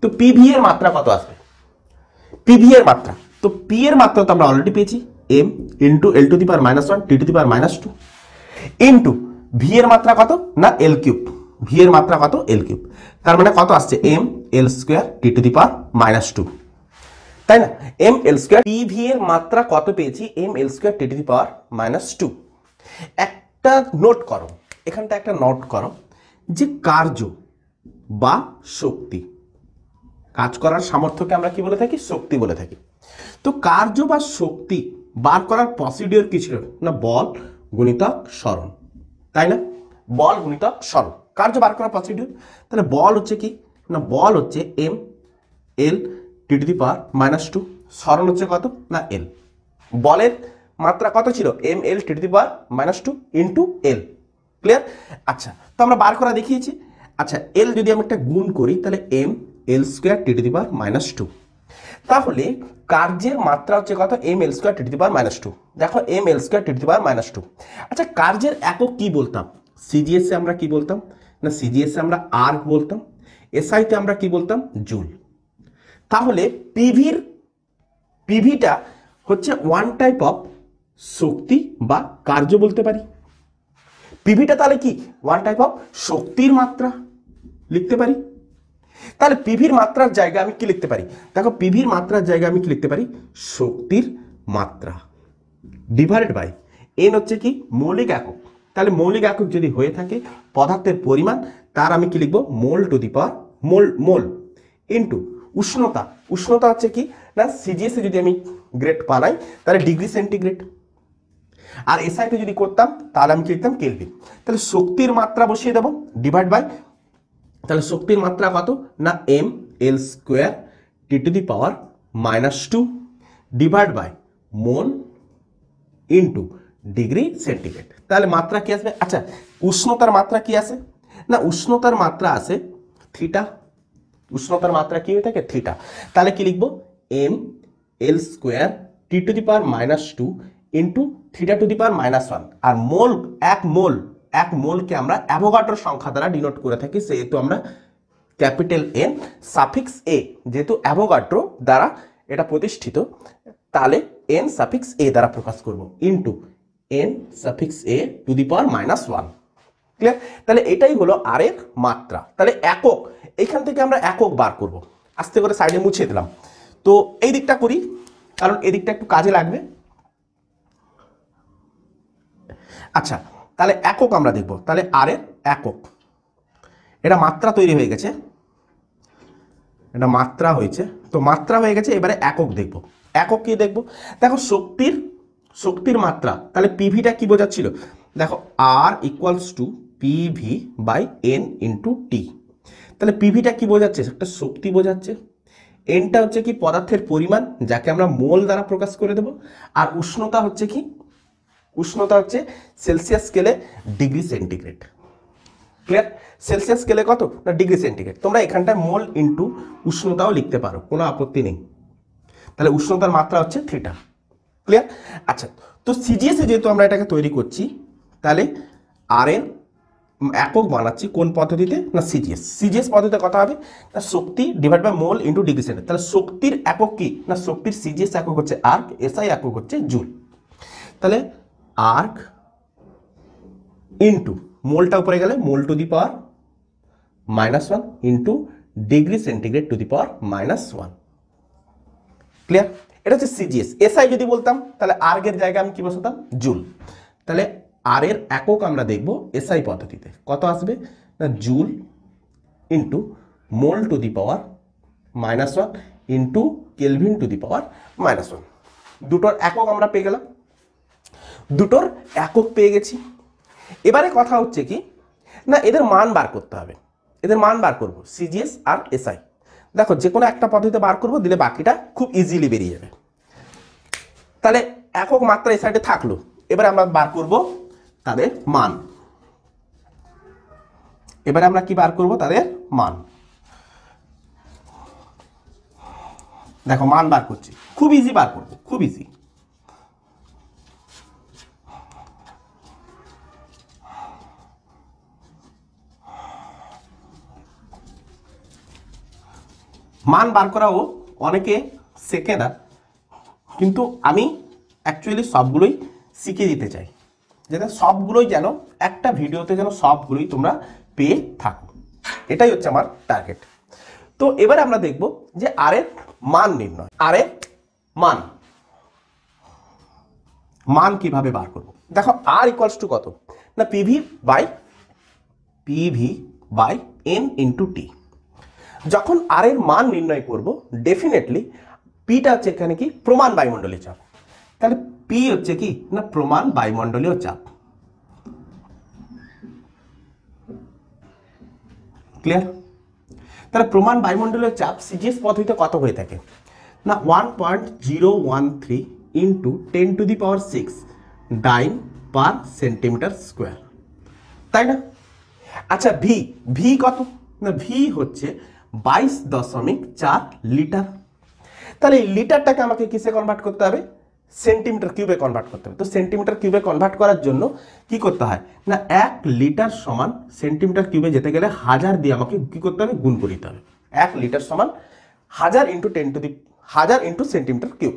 তো পিভি এর মাত্রা কত আসবে, পিভি এর মাত্রা, তো পি এর মাত্রা তো আমরা অলরেডি পেয়েছি M into L to the power -1 T to the power -2 into V এর মাত্রা কত না এল কিউব, ভি এর মাত্রা কত এল কিউব, তার মানে কত আসছে M L square T to the power -2, তাই না? M L square P V এর মাত্রা কত পেয়েছি, M L square T to the power -2। একটা নোট করো, এখানটা একটা নোট করো যে কার্য বা শক্তি, কাজ করার সামর্থ্যকে আমরা কি বলে থাকি, শক্তি বলে থাকি। তো কার্য বা শক্তি বার করার প্রসিডিওর কি ছিল না, বল গুণিতক সরণ, তাই না? বল গুণিতক সরণ কার্য বার করার প্রসিডিওর। তাহলে বল হচ্ছে কি না, বল হচ্ছে M L T to the power -2, সরণ হচ্ছে কত না এল। বলের মাত্রা কত ছিল, M L T to the power -2 into L. Clear? আচ্ছা, তো আমরা বার করা দেখিয়েছি। আচ্ছা, এল যদি আমি একটা গুণ করি তাহলে M L square T to the power -2, তাহলে কার্যের মাত্রা হচ্ছে কত, M L square T to the power -2। দেখো M L square T to the power -2। আচ্ছা, কার্যের একক কি বলতাম, সিজিএস এ আমরা কি বলতাম না, সিজিএস এ আমরা আর্ক বলতাম, এসআই তে আমরা কি বলতাম, জুল। তাহলে পিভিটা হচ্ছে ওয়ান টাইপ অফ শক্তি বা কার্য বলতে পারি। পিভিটা তাহলে কি, ওয়ান টাইপ অফ শক্তির মাত্রা লিখতে পারি। তাহলে পিভির মাত্রার জায়গায় আমি কি লিখতে পারি, দেখো পিভির মাত্রার জায়গায় আমি কি লিখতে পারি, শক্তির মাত্রা ডিভাইডেড বাই এন হচ্ছে কি মৌলিক একক। তাহলে মৌলিক একক যদি হয়ে থাকে পদার্থের পরিমাণ, তার আমি কি লিখবো, মোল to the power mole into উষ্ণতা। উষ্ণতা হচ্ছে কি না, সিজিএস এ যদি আমি গ্রেড বানাই তাহলে ডিগ্রি সেন্টিগ্রেড, আর এসআইতে যদি করতাম তাহলে আমি কি লিখতাম, কেলভিন। তাহলে শক্তির মাত্রা বসিয়ে দেবো ডিভাইড বাই, তাহলে শক্তির মাত্রা কত না, M L square T to the power -2 divide by mole into degree centigrade. তাহলে মাত্রা কি আসবে, আচ্ছা উষ্ণতার মাত্রা কি আছে না, উষ্ণতার মাত্রা আছে থিটা, উষ্ণতার মাত্রা কি হয়ে থাকে থিটা। তাহলে কি লিখবো, M L square T to the power -2 into theta to the power -1। আর মোল, এক মোলকে আমরা অ্যাভোগাড্রো সংখ্যা দ্বারা ডিনোট করে থাকি, সেহেতু আমরা ক্যাপিটাল এন সাফিক্স এ, যেহেতু অ্যাভোগাড্রো দ্বারা এটা প্রতিষ্ঠিত, তাহলে এন সাফিক্স এ দ্বারা প্রকাশ করব into N suffix A two the power -1। Clear? তাহলে এটাই হলো আর এর মাত্রা। তাহলে একক, এখান থেকে আমরা একক বার করব। আস্তে করে সাইডে মুছে দিলাম। তো এই দিকটা করি, কারণ এই দিকটা একটু কাজে লাগবে। আচ্ছা, তাহলে একক আমরা দেখব। তাহলে আর এর একক, এটা মাত্রা তৈরি হয়ে গেছে, এটা মাত্রা হয়েছে, তো মাত্রা হয়ে গেছে, এবারে একক দেখব। একক কি দেখব, দেখো শক্তির মাত্রা, তাহলে পিভিটা কি বোঝাচ্ছিল, দেখো R equals to PV by N into T. তাহলে পিভিটা কি বোঝাচ্ছে, একটা শক্তি বোঝাচ্ছে। এনটা হচ্ছে কি পদার্থের পরিমাণ, যাকে আমরা মোল দ্বারা প্রকাশ করে দেব। আর উষ্ণতা হচ্ছে কি, উষ্ণতা হচ্ছে সেলসিয়াস স্কেলে ডিগ্রি সেন্টিগ্রেড। ক্লিয়ার? সেলসিয়াস স্কেলে কত না, ডিগ্রি সেন্টিগ্রেড। তোমরা এখানটায় মোল ইন্টু উষ্ণতাও লিখতে পারো, কোনো আপত্তি নেই। তাহলে উষ্ণতার মাত্রা হচ্ছে থিটা। ক্লিয়ার? আচ্ছা, তো সিজিএস এ যেহেতু আমরা এটাকে তৈরি করছি, তাহলে আর এর একক বানাচ্ছি কোন পদ্ধতিতে না, সিজিএস পদ্ধতিতে কথা হবে না, শক্তি divide by mole into degree centigrade. তাহলে শক্তির একক কি না, শক্তির সিজিএস একক হচ্ছে আর্ক, এসআই একক হচ্ছে জুল। তাহলে আর্ক ইন্টু মোলটা উপরে গেলে mole to the power -1 into degree centigrade to the power -1। Clear? এটা হচ্ছে সিজিএস। এসআই যদি বলতাম তাহলে আর্গের জায়গায় আমি কি বসাতাম, জুল। তাহলে আর এর একক আমরা দেখব এসআই পদ্ধতিতে, কত আসবে না, joule into mole to the power -1 into kelvin to the power -1। দুটোর একক আমরা পেয়ে গেলাম, দুটোর একক পেয়ে গেছি। এবারে কথা হচ্ছে কি না, এদের মান বার করতে হবে। এদের মান বার করব, সিজিএস আর এসআই। দেখো যে কোনো একটা পদ্ধতিতে বার করব, দিলে বাকিটা খুব ইজিলি বেরিয়ে যাবে। তাহলে একক মাত্রা এই সাইডে থাকলো, এবারে আমরা বার করব তাদের মান। এবারে আমরা কি বার করব, তাদের মান। দেখো মান বার করছি, খুব ইজি বার করব, খুব ইজি। মান বার করাও অনেকে শেখে না, কিন্তু আমি অ্যাকচুয়ালি সবগুলোই শিখিয়ে দিতে চাই, যাতে সবগুলোই যেন একটা ভিডিওতে যেন সবগুলোই তোমরা পেয়ে থাকো। এটাই হচ্ছে আমার টার্গেট। তো এবারে আমরা দেখব যে আর এর মান নির্ণয়। আর এর মান কিভাবে বার করব। দেখো আর ইকুয়ালস টু কত না পিভি বাই এন ইন্টু টি। যখন আর এর মান নির্ণয় করব ডেফিনেটলি পিটা হচ্ছে এখানে কি প্রমাণ বায়ুমণ্ডলীয় চাপ, তাহলে পি হচ্ছে কি না প্রমাণ বায়ুমণ্ডলীয় চাপ। ক্লিয়ার? তাহলে প্রমাণ বায়ুমণ্ডলীয় চাপ সিজিএস পদ্ধতিতে কত হয়ে থাকে না 1.013 ইন্টু 10⁶ ডাইন পার সেন্টিমিটার স্কোয়ার, তাই না? আচ্ছা ভি কত না ভি হচ্ছে 22.4 লিটার। তাহলে এই লিটারটাকে আমাকে কিসে কনভার্ট করতে হবে, সেন্টিমিটার কিউবে কনভার্ট করতে হবে। তো সেন্টিমিটার কিউবে কনভার্ট করার জন্য কি করতে হয় না 1 লিটার সমান সেন্টিমিটার কিউবে যেতে গেলে 1000 দিয়ে আমাকে কি করতে হবে গুণ করে দিতে হবে। 1 লিটার সমান 1000 ইন্টু সেন্টিমিটার কিউব।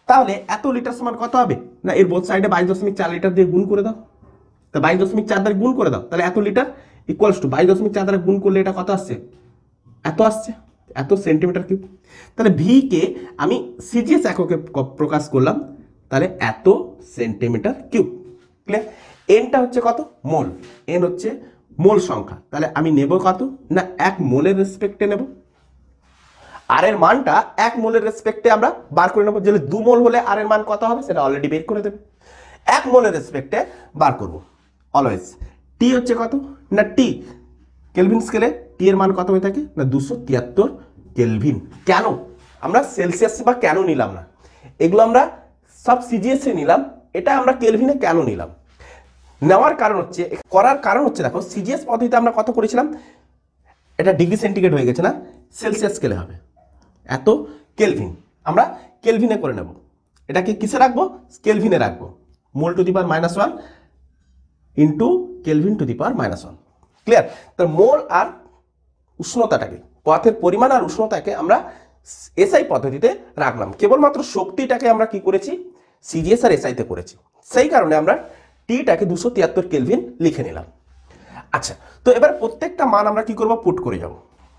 তাহলে এত লিটার সমান কত হবে না এর বোথ সাইডে 22.4 লিটার দিয়ে গুণ করে দাও, তো 22.4 দ্বারা গুণ করে দাও, তাহলে এত লিটার ইকুয়ালস টু 22.4 দ্বারা গুণ করলে এটা কত আসছে, এত আসছে, এত সেন্টিমিটার কিউব। তাহলে ভি কে আমি সিজিএস এককে প্রকাশ করলাম, তাহলে এত সেন্টিমিটার কিউব। ক্লিয়ার? এনটা হচ্ছে কত মোল, এন হচ্ছে মোল সংখ্যা, তাহলে আমি নেব কত না 1 মোলের রেসপেক্টে নেব। আর এর মানটা 1 মোলের রেসপেক্টে আমরা বার করে নেব, যেটা 2 মোল হলে আর এর মান কত হবে সেটা অলরেডি বের করে দেবে। 1 মোলের রেসপেক্টে বার করব অলওয়েজ। টি হচ্ছে কত না টি কেলভিন স্কেলে টি এর মান কত হয়ে থাকে না 273 কেলভিন। কেন আমরা সেলসিয়াস বা কেন নিলাম না, এগুলো আমরা সব সিজিএস এ নিলাম, এটা আমরা কেলভিনে কেন নিলাম নেওয়ার কারণ হচ্ছে দেখো সিজিএস পদ্ধতিতে আমরা কত করেছিলাম, এটা ডিগ্রি সেন্টিগ্রেড হয়ে গেছে না, সেলসিয়াস স্কেলে হবে এত কেলভিন, আমরা কেলভিনে করে নেব। এটাকে কিসে রাখবো, কেলভিনে রাখবো, mole to the power -1 into kelvin to the power -1। Clear? তো মোল আর উষ্ণতাটাকে, পদার্থের পরিমাণ আর উষ্ণতাকে আমরা এসআই পদ্ধতিতে রাখলাম, কেবলমাত্র শক্তিটাকে আমরা কি করেছি সিজিএস আর এসআইতে করেছি, সেই কারণে আমরা টিটাকে 273 কেলভিন লিখে নিলাম। আচ্ছা, তো এবার প্রত্যেকটা মান আমরা কি করব পুট করে যাব,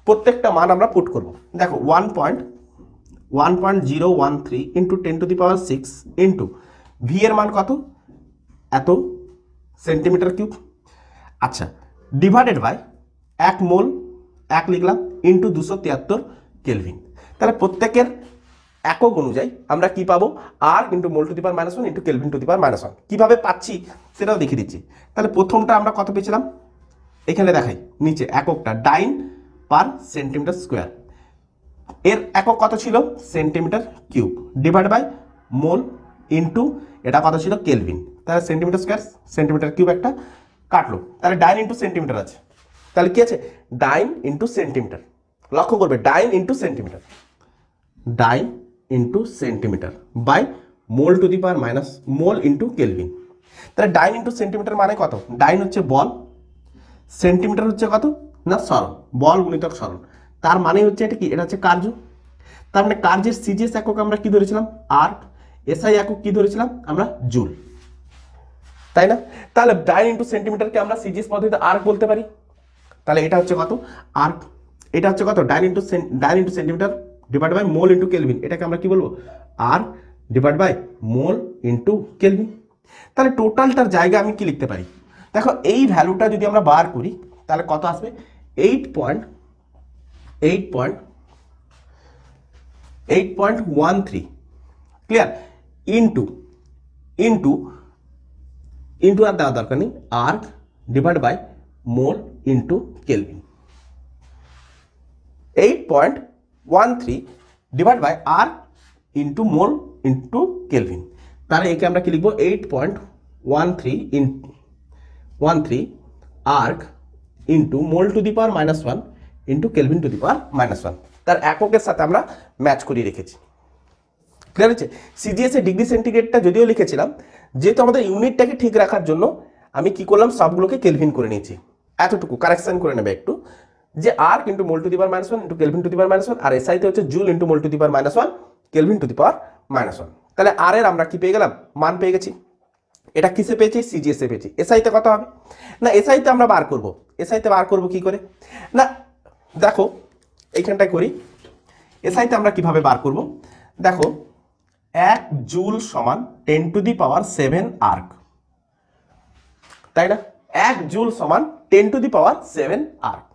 প্রত্যেকটা মান আমরা পুট করব। দেখো 1.013 ইন্টু 10⁶ ইন্টু ভি এর মান কত এত সেন্টিমিটার কিউব। আচ্ছা, ডিভাইডেড বাই 1 মোল 1 লিখলাম ইন্টু 273 কেলভিন। তাহলে প্রত্যেকের একক অনুযায়ী আমরা কি পাবো R into mole to the power -1 into kelvin to the power -1। কিভাবে পাচ্ছি সেটাও দেখিয়ে দিচ্ছি। তাহলে প্রথমটা আমরা কত পেয়েছিলাম, এখানে দেখাই নিচে এককটা ডাইন পার সেন্টিমিটার স্কোয়ার, এর একক কত ছিল centimetre cube, divide by mole into এটা কত ছিল কেলভিন। তাহলে সেন্টিমিটার স্কোয়ার সেন্টিমিটার কিউব একটা কাটলো, তাহলে ডাইন ইন্টু সেন্টিমিটার আছে, তাহলে কি আছে ডাইন ইন্টু সেন্টিমিটার। লক্ষ্য করবে dyne into centimetre by mole to the power mole into kelvin. তাহলে ডাইন ইন্টু সেন্টিমিটার মানে কত, ডাইন হচ্ছে বল, সেন্টিমিটার হচ্ছে কত না সরণ, বল গুণিতক সরণ, তার মানে হচ্ছে এটা কি, এটা হচ্ছে কার্য। তার মানে কার্যের সিজিএস একক আমরা কি ধরেছিলাম আর্ক, এসআই একক কি ধরেছিলাম আমরা জুল, তাই না? তাহলে ডাইন ইন্টু সেন্টিমিটারকে আমরা সিজিএস পদ্ধতিতে আর্ক বলতে পারি। তাহলে এটা হচ্ছে কত আর্ক, এটা হচ্ছে কত dyne into centimetre divide by mole into kelvin, এটাকে আমরা কি বলবো erg divide by mole into kelvin. তাহলে টোটালটার জায়গায় আমি কি লিখতে পারি, দেখো এই ভ্যালুটা যদি আমরা বার করি তাহলে কত আসবে 8.13 ক্লিয়ার ইন্টু আর দেওয়া দরকার নেই erg divide by mole into kelvin. 8.13 divide by erg into mole into kelvin. তাহলে একে আমরা কি লিখবো 8.13 erg into mole to the power -1 into kelvin to the power -1। তার এককের সাথে আমরা ম্যাচ করিয়ে রেখেছি। ক্লিয়ার হচ্ছে? সিজিএস এ ডিগ্রি সেন্টিগ্রেডটা যদিও লিখেছিলাম, যেহেতু আমাদের ইউনিটটাকে ঠিক রাখার জন্য আমি কি করলাম সবগুলোকে কেলভিন করে নিয়েছি। এতটুকু কারেকশন করে নেবে একটু, যে erg into mole to the power -1 into kelvin to the power -1, আর এসআইতে হচ্ছে joule into mole to the power -1 kelvin to the power -1। তাহলে আর এর আমরা কি পেয়ে গেলাম মান পেয়ে গেছি। এটা কিসে পেয়েছি? সিজিএসে পেয়েছি। এসআইতে কত হবে? না এসআইতে আমরা বার করব। এসআইতে বার করব কি করে? না দেখো এইখানটায় করি। এসআইতে আমরা কিভাবে বার করব? দেখো 1 জুল সমান 10 টু দি পাওয়ার 7 আর্ক, তাই না? 1 জুল সমান 10 টু দি পাওয়ার 7 আর্ক।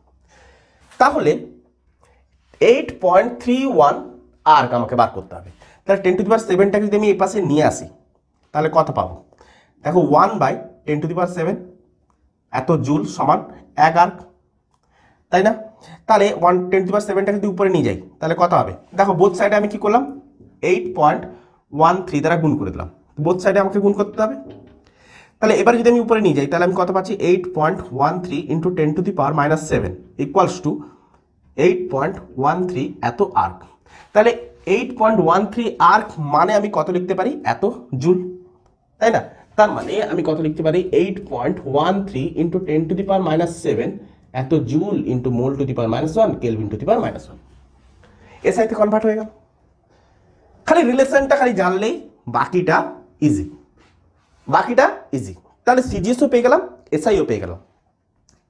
তাহলে 8.31 আর্ক আমাকে বার করতে হবে। তাহলে 10 টু দি পাওয়ার 7টাকে যদি আমি এই পাশে নিয়ে আসি তাহলে কত পাবো? দেখো 1/10 টু দি পাওয়ার 7 এত জুল সমান 1 আর্ক, তাই না? তাহলে 10 টু দি পাওয়ার 7টাকে যদি উপরে নিয়ে যাই তাহলে কত হবে? দেখো বোথ সাইডে আমি কি করলাম? 8.13 দ্বারা গুণ করে দিলাম। বোথ সাইডে আমাকে গুণ করতে হবে। তাহলে এবার যদি আমি উপরে নিয়ে যাই তাহলে আমি কত পাচ্ছি? 8.13 into 10 to the power -7 equals to 8.13 এত আর্ক। তাহলে 8.13 আর্ক মানে আমি কত লিখতে পারি? এত জুল, তাই না? তার মানে আমি কত লিখতে পারি? 8.13 ইন্টু 10 টু দি পাওয়ার -7 এত joule into mole to the power -1 kelvin to the power -1। এসআইতে কনভার্ট হয়ে গেল। খালি রিলেশনটা খালি জানলেই বাকিটা ইজি, বাকিটা ইজি। তাহলে সিজিএসও পেয়ে গেলাম, এসআইও পেয়ে গেলাম।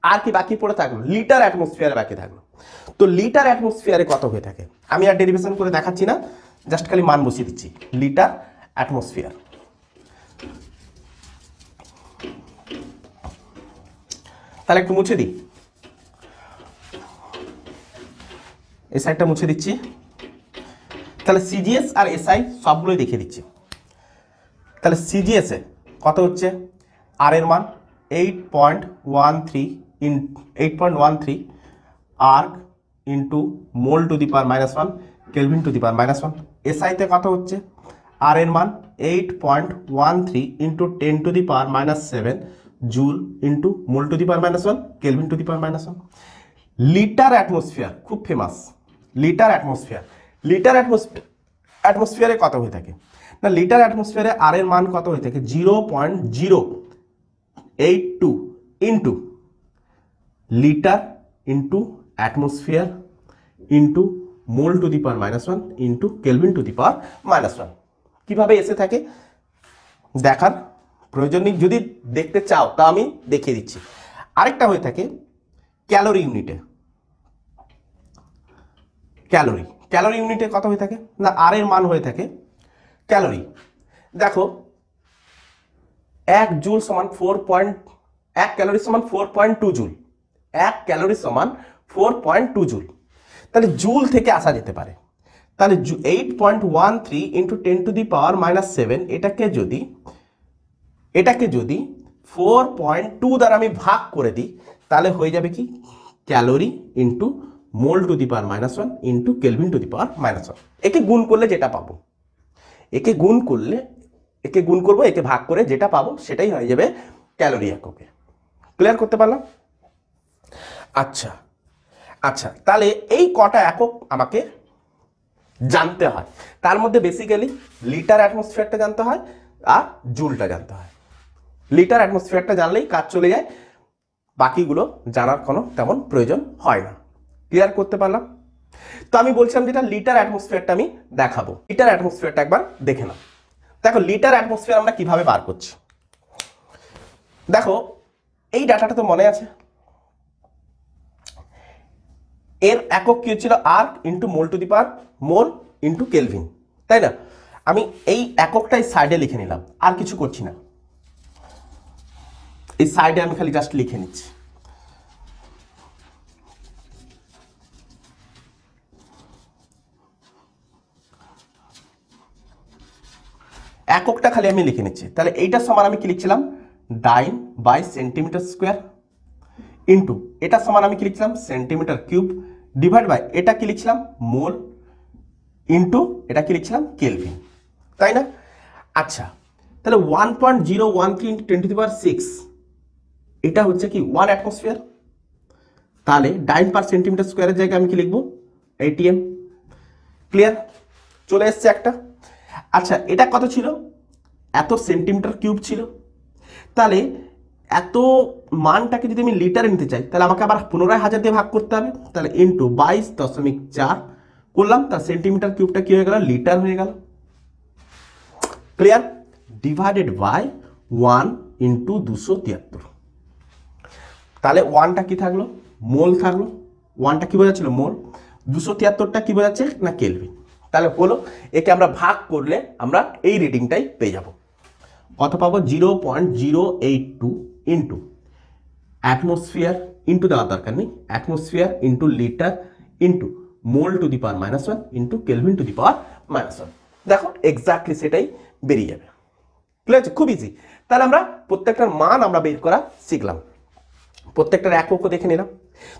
আর কি বাকি পড়ে থাকলো? লিটার অ্যাটমসফিয়ারে বাকি থাকলো। তো লিটার অ্যাটমসফিয়ারে কত হয়ে থাকে? আমি আর ডেরিভেশন করে দেখাচ্ছি না, জাস্ট খালি মান বসিয়ে দিচ্ছি। লিটার অ্যাটমসফিয়ার, তাহলে একটু মুছে দিই, এই সাইডটা মুছে দিচ্ছি। তাহলে সিজিএস আর এসআই সবগুলোই দেখিয়ে দিচ্ছি। তাহলে সিজিএস এ কত হচ্ছে? আর এর মান 8.13 erg into mole to the power -1 kelvin to the power -1। এসআইতে কত হচ্ছে? আর এর মান 8.13 into 10 to the power -7 joule into mole to the power -1 kelvin to the power -1। Litre atmosphere খুব ফেমাস। লিটার অ্যাটমসফিয়ার, লিটার অ্যাটমসফিয়ারে কত হয়ে থাকে? না লিটার অ্যাটমসফিয়ারে আর এর মান কত হয়ে থাকে? 0.082 into litre into atmosphere into mole to the power -1 into kelvin to the power -1। কিভাবে এসে থাকে দেখার প্রয়োজন নেই, যদি দেখতে চাও তা আমি দেখিয়ে দিচ্ছি। আরেকটা হয়ে থাকে ক্যালোরি ইউনিটে। ক্যালোরি, ক্যালোরি ইউনিটে কত হয়ে থাকে? না আর এর মান হয়ে থাকে ক্যালোরি। দেখো 1 জুল সমান 1 ক্যালোরি সমান 4.2 জুল। 1 ক্যালোরি সমান 4.2 জুল। তাহলে জুল থেকে আসা যেতে পারে। তাহলে 8.13 ইন্টু 10 টু দি পাওয়ার -7 এটাকে যদি 4.2 দ্বারা আমি ভাগ করে দিই তাহলে হয়ে যাবে কি? Calorie into mole to the power -1 into kelvin to the power -1। একে গুণ করলে যেটা পাবো, একে গুণ করবো, একে ভাগ করে যেটা পাবো সেটাই হয়ে যাবে ক্যালোরি এককে। ক্লিয়ার করতে পারলাম? আচ্ছা আচ্ছা, তাহলে এই কটা একক আমাকে জানতে হয়। তার মধ্যে বেসিক্যালি লিটার অ্যাটমসফিয়ারটা জানতে হয় আর জুলটা জানতে হয়। লিটার অ্যাটমসফিয়ারটা জানলেই কাজ চলে যায়, বাকিগুলো জানার কোনো তেমন প্রয়োজন হয় না। ক্লিয়ার করতে পারলাম? তো আমি বলছিলাম যেটা লিটার অ্যাটমসফিয়ারটা আমি দেখাবো। লিটার অ্যাটমসফিয়ারটা একবার দেখে নাও। দেখো লিটার অ্যাটমসফিয়ার আমরা কিভাবে বার করছি। দেখো এই ডাটাটা তো মনে আছে, এর একক কি হচ্ছিল? Erg into mole to the power mole into kelvin, তাই না? আমি এই এককটাই সাইডে লিখে নিলাম, আর কিছু করছি না। এই সাইডে আমি খালি জাস্ট লিখে নিচ্ছি। এককটা খালি আমি লিখে নিচ্ছি। তাহলে এইটার সমান আমি কি লিখছিলাম? ডাইন বাই সেন্টিমিটার স্কোয়ার ইন্টু এটা সমান আমি কি লিখছিলাম? সেন্টিমিটার কিউব ডিভাইড বাই এটা কি লিখছিলাম? মোল ইন্টু এটা কি লিখছিলাম? কেলভিন, তাই না? আচ্ছা, তাহলে 1.013 ইন্টু 10 টু দি পাওয়ার 6 এটা হচ্ছে কি 1 অ্যাটমসফিয়ার। তাহলে ডাইন পার সেন্টিমিটার স্কোয়ারের জায়গায় আমি কি লিখবো? ATM। ক্লিয়ার? চলে এসছে একটা। আচ্ছা, এটা কত ছিল? এত সেন্টিমিটার কিউব ছিল। তাহলে এত মানটাকে যদি আমি লিটারে নিতে চাই তাহলে আমাকে আবার পুনরায় 1000 দিয়ে ভাগ করতে হবে। তাহলে ইন্টু 22.4 করলাম, তার সেন্টিমিটার কিউবটা কি হয়ে গেল? লিটার হয়ে গেল। ক্লিয়ার? Divided by 1 into 273। তাহলে 1টা কি থাকলো? মোল থাকলো। 1টা কি বোঝাচ্ছিল? মোল। 273টা কি বোঝাচ্ছে? না কেলভিন। তাহলে হলো, একে আমরা ভাগ করলে আমরা এই রিডিংটাই পেয়ে যাব। কত পাবো? 0.082 ইন্টু অ্যাটমসফিয়ার, ইন্টু দেওয়ার দরকার নেই, atmosphere into litre into mole to the power -1 into kelvin to the power -1। দেখো এক্স্যাক্টলি সেটাই বেরিয়ে যাবে। ক্লিয়ার আছে? খুব ইজি। তাহলে আমরা প্রত্যেকটার মান আমরা বের করা শিখলাম, প্রত্যেকটার এককও দেখে নিলাম।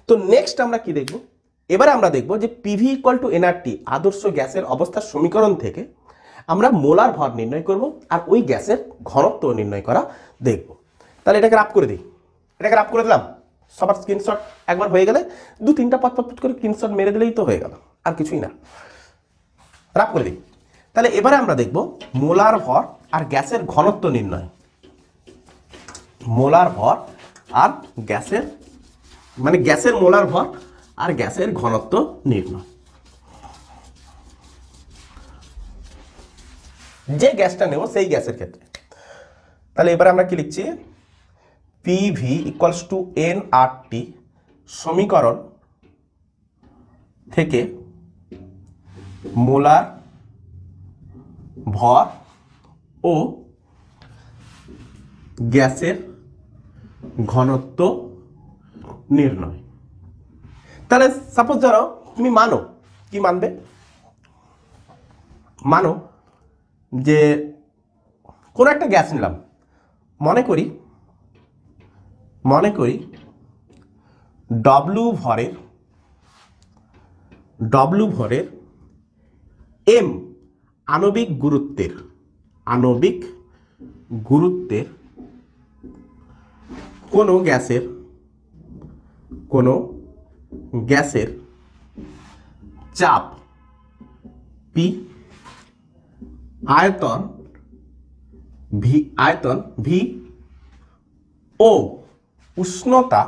তো নেক্সট আমরা কি দেখব? এবারে আমরা দেখব যে পিভি ইকুয়াল টু এনআরটি আদর্শ গ্যাসের অবস্থার সমীকরণ থেকে আমরা মোলার ভর নির্ণয় করব আর ওই গ্যাসের ঘনত্ব নির্ণয় করা দেখব। তাহলে এটাকে রাফ করে দিই, এটাকে রাফ করে দিলাম। সবার স্ক্রিনশট একবার হয়ে গেলে 2-3টা পট করে স্ক্রিনশট মেরে দিলেই তো হয়ে গেল, আর কিছুই না। রাফ করে দিই। তাহলে এবারে আমরা দেখব মোলার ভর আর গ্যাসের ঘনত্ব নির্ণয়। মোলার ভর আর গ্যাসের, মানে গ্যাসের মোলার ভর আর গ্যাসের ঘনত্ব নির্ণয়। যে গ্যাসটা নেব সেই গ্যাসের ক্ষেত্রে। তাহলে এবারে আমরা কি লিখছি? পিভি ইকুয়ালস টু এনআরটি সমীকরণ থেকে মোলার ভর ও গ্যাসের ঘনত্ব নির্ণয়। তাহলে সাপোজ ধরো তুমি মানো, কি মানবে? মানো যে কোনো একটা গ্যাস নিলাম, মনে করি ডব্লু ভরের এম আণবিক গুরুত্বের কোনো গ্যাসের চাপ পি, আয়তন ভি ও উষ্ণতা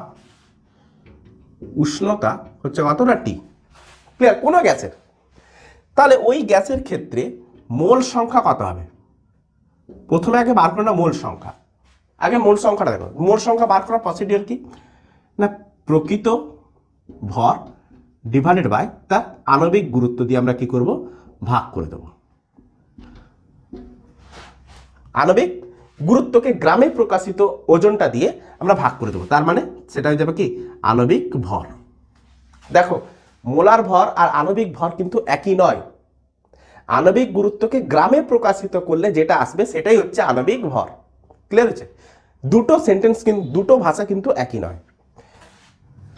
হচ্ছে কত? না টি। ক্লিয়ার? কোনো গ্যাসের। তাহলে ওই গ্যাসের ক্ষেত্রে মোল সংখ্যা কত হবে? প্রথমে আগে বার করো না মোল সংখ্যা। আগে মোল সংখ্যাটা দেখো। মোল সংখ্যা বার করার প্রসিডিওর কি? না প্রকৃত ভর ডিভাইডেড বাই তার আণবিক গুরুত্ব দিয়ে আমরা কি করব? ভাগ করে দেব। আণবিক গুরুত্বকে গ্রামে প্রকাশিত ওজনটা দিয়ে আমরা ভাগ করে দেবো। তার মানে সেটা হয়ে যাবে কি? আণবিক ভর। দেখো মোলার ভর আর আণবিক ভর কিন্তু একই নয়। আণবিক গুরুত্বকে গ্রামে প্রকাশিত করলে যেটা আসবে সেটাই হচ্ছে আণবিক ভর। ক্লিয়ার হচ্ছে? দুটো সেন্টেন্স কিন্তু, দুটো ভাষা কিন্তু একই নয়।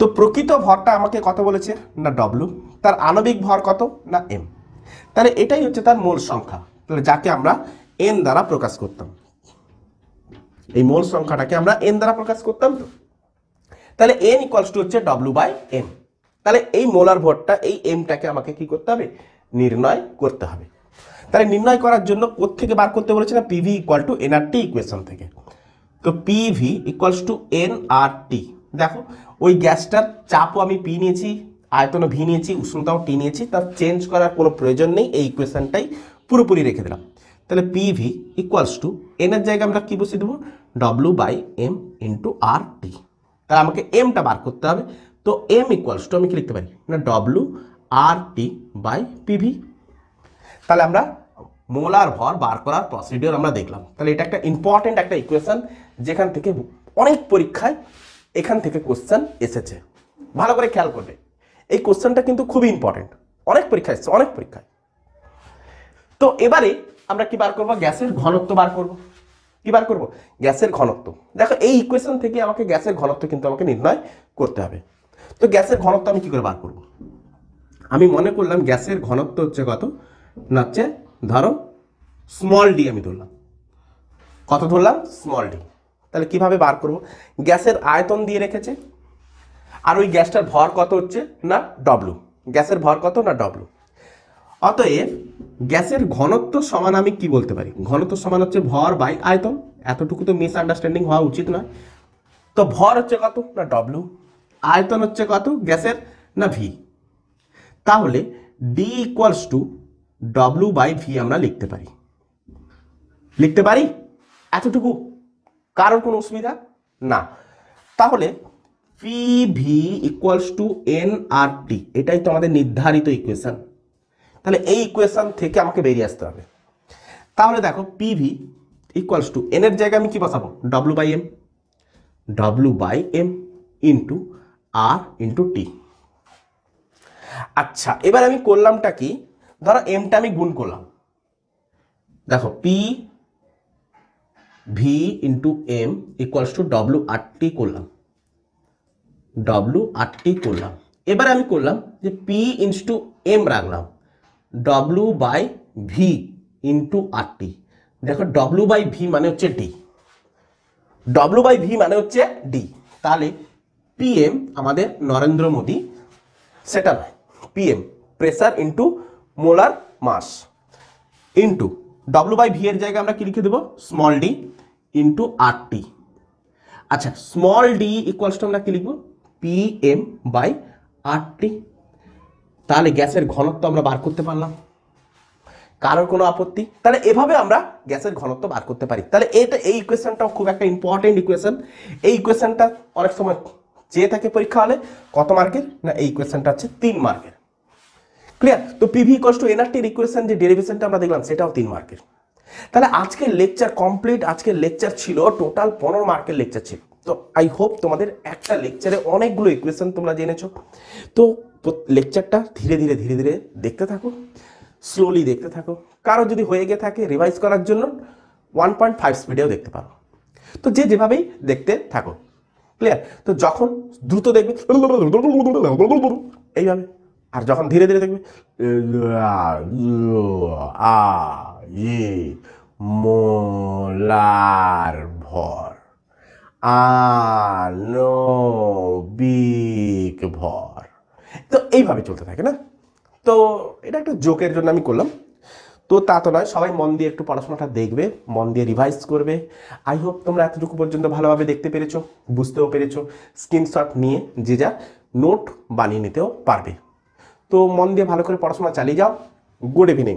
তো প্রকৃত ভরটা আমাকে কত বলেছে? না ডব্লু। তার আণবিক ভর কত? না এম। তাহলে এটাই হচ্ছে তার মোল সংখ্যা, তাহলে যাকে আমরা এন দ্বারা প্রকাশ করতাম। এই মোল সংখ্যাটাকে আমরা এন দ্বারা প্রকাশ করতাম। তো তাহলে এন ইকুয়ালস টু হচ্ছে ডব্লু বাই এম। তাহলে এই মোলার ভরটা, এই এমটাকে আমাকে কি করতে হবে? নির্ণয় করতে হবে। তাহলে নির্ণয় করার জন্য কোত্থেকে বার করতে বলেছে? না PV equal two nRT equation থেকে। তো পিভি ইকুয়ালস টু এনআরটি। দেখো ওই গ্যাসটার চাপও আমি পি নিয়েছি, আয়তনও ভি নিয়েছি, উষ্ণতাও টি নিয়েছি, তার চেঞ্জ করার কোনো প্রয়োজন নেই। এই ইকুয়েশনটাই পুরোপুরি রেখে দিলাম। তাহলে পিভি ইকুয়ালস টু এনের জায়গায় আমরা কি বসিয়ে দেবো? W by M into R T. তাহলে আমাকে এমটা বার করতে হবে। তো এম ইকুয়ালস টু আমি কি লিখতে পারি? না W R T by PV. তাহলে আমরা মোলার ভর বার করার প্রসিডিওর আমরা দেখলাম। তাহলে এটা একটা ইম্পর্টেন্ট একটা ইকুয়েশন, যেখান থেকে অনেক পরীক্ষায় এখান থেকে কোশ্চেন এসেছে। ভালো করে খেয়াল করবে, এই কোশ্চেনটা কিন্তু খুবই ইম্পর্টেন্ট, অনেক পরীক্ষায় এসেছে, অনেক পরীক্ষায়। তো এবারে আমরা কি বার করব? গ্যাসের ঘনত্ব বার করব। কি বার করব? গ্যাসের ঘনত্ব। দেখো এই ইকুয়েশন থেকে আমাকে গ্যাসের ঘনত্ব কিন্তু আমাকে নির্ণয় করতে হবে। তো গ্যাসের ঘনত্ব আমি কি করে বার করব? আমি মনে করলাম গ্যাসের ঘনত্ব হচ্ছে কত? না হচ্ছে ধরো স্মল ডি আমি ধরলাম। কত ধরলাম? Small D. তাহলে কিভাবে বার করব? গ্যাসের আয়তন দিয়ে রেখেছে, আর ওই গ্যাসটার ভর কত হচ্ছে? না ডব্লু। গ্যাসের ভর কত? না ডব্লু। অতএব গ্যাসের ঘনত্ব সমান আমি কি বলতে পারি? ঘনত্ব সমান হচ্ছে ভর বাই আয়তন। এতটুকু তো মিস আন্ডারস্ট্যান্ডিং হওয়া উচিত নয়। তো ভর হচ্ছে কত? না ডব্লু। আয়তন হচ্ছে কত গ্যাসের? না ভি। তাহলে D equals to W by V আমরা লিখতে পারি। লিখতে পারি এতটুকু। কারোর কোনো অসুবিধা না? তাহলে পিভি ইকুয়ালস টু এন আর টি, এটাই তো আমাদের নির্ধারিত ইকুয়েশন। তাহলে এই ইকুয়েশন থেকে আমাকে বেরিয়ে আসতে হবে। তাহলে দেখো পিভি ইকুয়ালস টু এন এর জায়গায় আমি কি বসাবো? W by M into R into T. আচ্ছা, এবার আমি করলামটা কি, ধরো এমটা আমি গুণ করলাম, দেখো P V into M equals to W R T করলাম, এবার আমি করলাম যে পি ইন্টু এম রাখলাম, W by V into R into. T W by V মানে হচ্ছে ডি, তাহলে পিএম আমাদের নরেন্দ্র মোদী, সেটা নয়, PM pressure into molar mass into W by V এর জায়গায় আমরা কি লিখে দেবো? Small D into R T. আচ্ছা, স্মল ডি ইকুয়ালস টু আমরা কি লিখবো? PM by R T. তাহলে গ্যাসের ঘনত্ব আমরা বার করতে পারলাম, কারোর কোনো আপত্তি? তাহলে এভাবে আমরা গ্যাসের ঘনত্ব বার করতে পারি। তাহলে এই ইকুয়েশনটাও খুব একটা ইম্পর্টেন্ট ইকুয়েশন। এই ইকুয়েশনটা অনেক সময় চেয়ে থাকে পরীক্ষা হলে, কত মার্কের না, এই ইকুয়েশনটা হচ্ছে 3 মার্কের। ক্লিয়ার? তো পিভি ইকুয়ালস টু এনআরটির ইকুয়েশন যে ডেরিভেশনটা আমরা দেখলাম সেটাও 3 মার্কের। তাহলে আজকের লেকচার কমপ্লিট। আজকের লেকচার ছিল টোটাল 15 মার্কের লেকচার ছিল। তো আই হোপ তোমাদের একটা লেকচারে অনেকগুলো ইকুয়েশন তোমরা জেনেছো। তো লেকচারটা ধীরে ধীরে দেখতে থাকো, স্লোলি দেখতে থাকো। কারো যদি হয়ে গিয়ে থাকে রিভাইজ করার জন্য 1.5 স্পিডেও দেখতে পারো। তো যে যেভাবেই দেখতে থাকো। ক্লিয়ার? তো যখন দ্রুত দেখবে এইভাবে, আর যখন ধীরে ধীরে দেখবে মোলার ভর, আণবিক ভর, তো এইভাবে চলতে থাকে না? তো এটা একটা জোকের জন্য আমি করলাম, তো তা তো নয়। সবাই মন দিয়ে একটু পড়াশোনাটা দেখবে, মন দিয়ে রিভাইজ করবে। আই হোপ তোমরা এতটুকু পর্যন্ত ভালোভাবে দেখতে পেরেছো, বুঝতেও পেরেছো। স্ক্রিনশট নিয়ে যে যা নোট বানিয়ে নিতেও পারবে। তো মন দিয়ে ভালো করে পড়াশোনা চালিয়ে যাও। Good evening.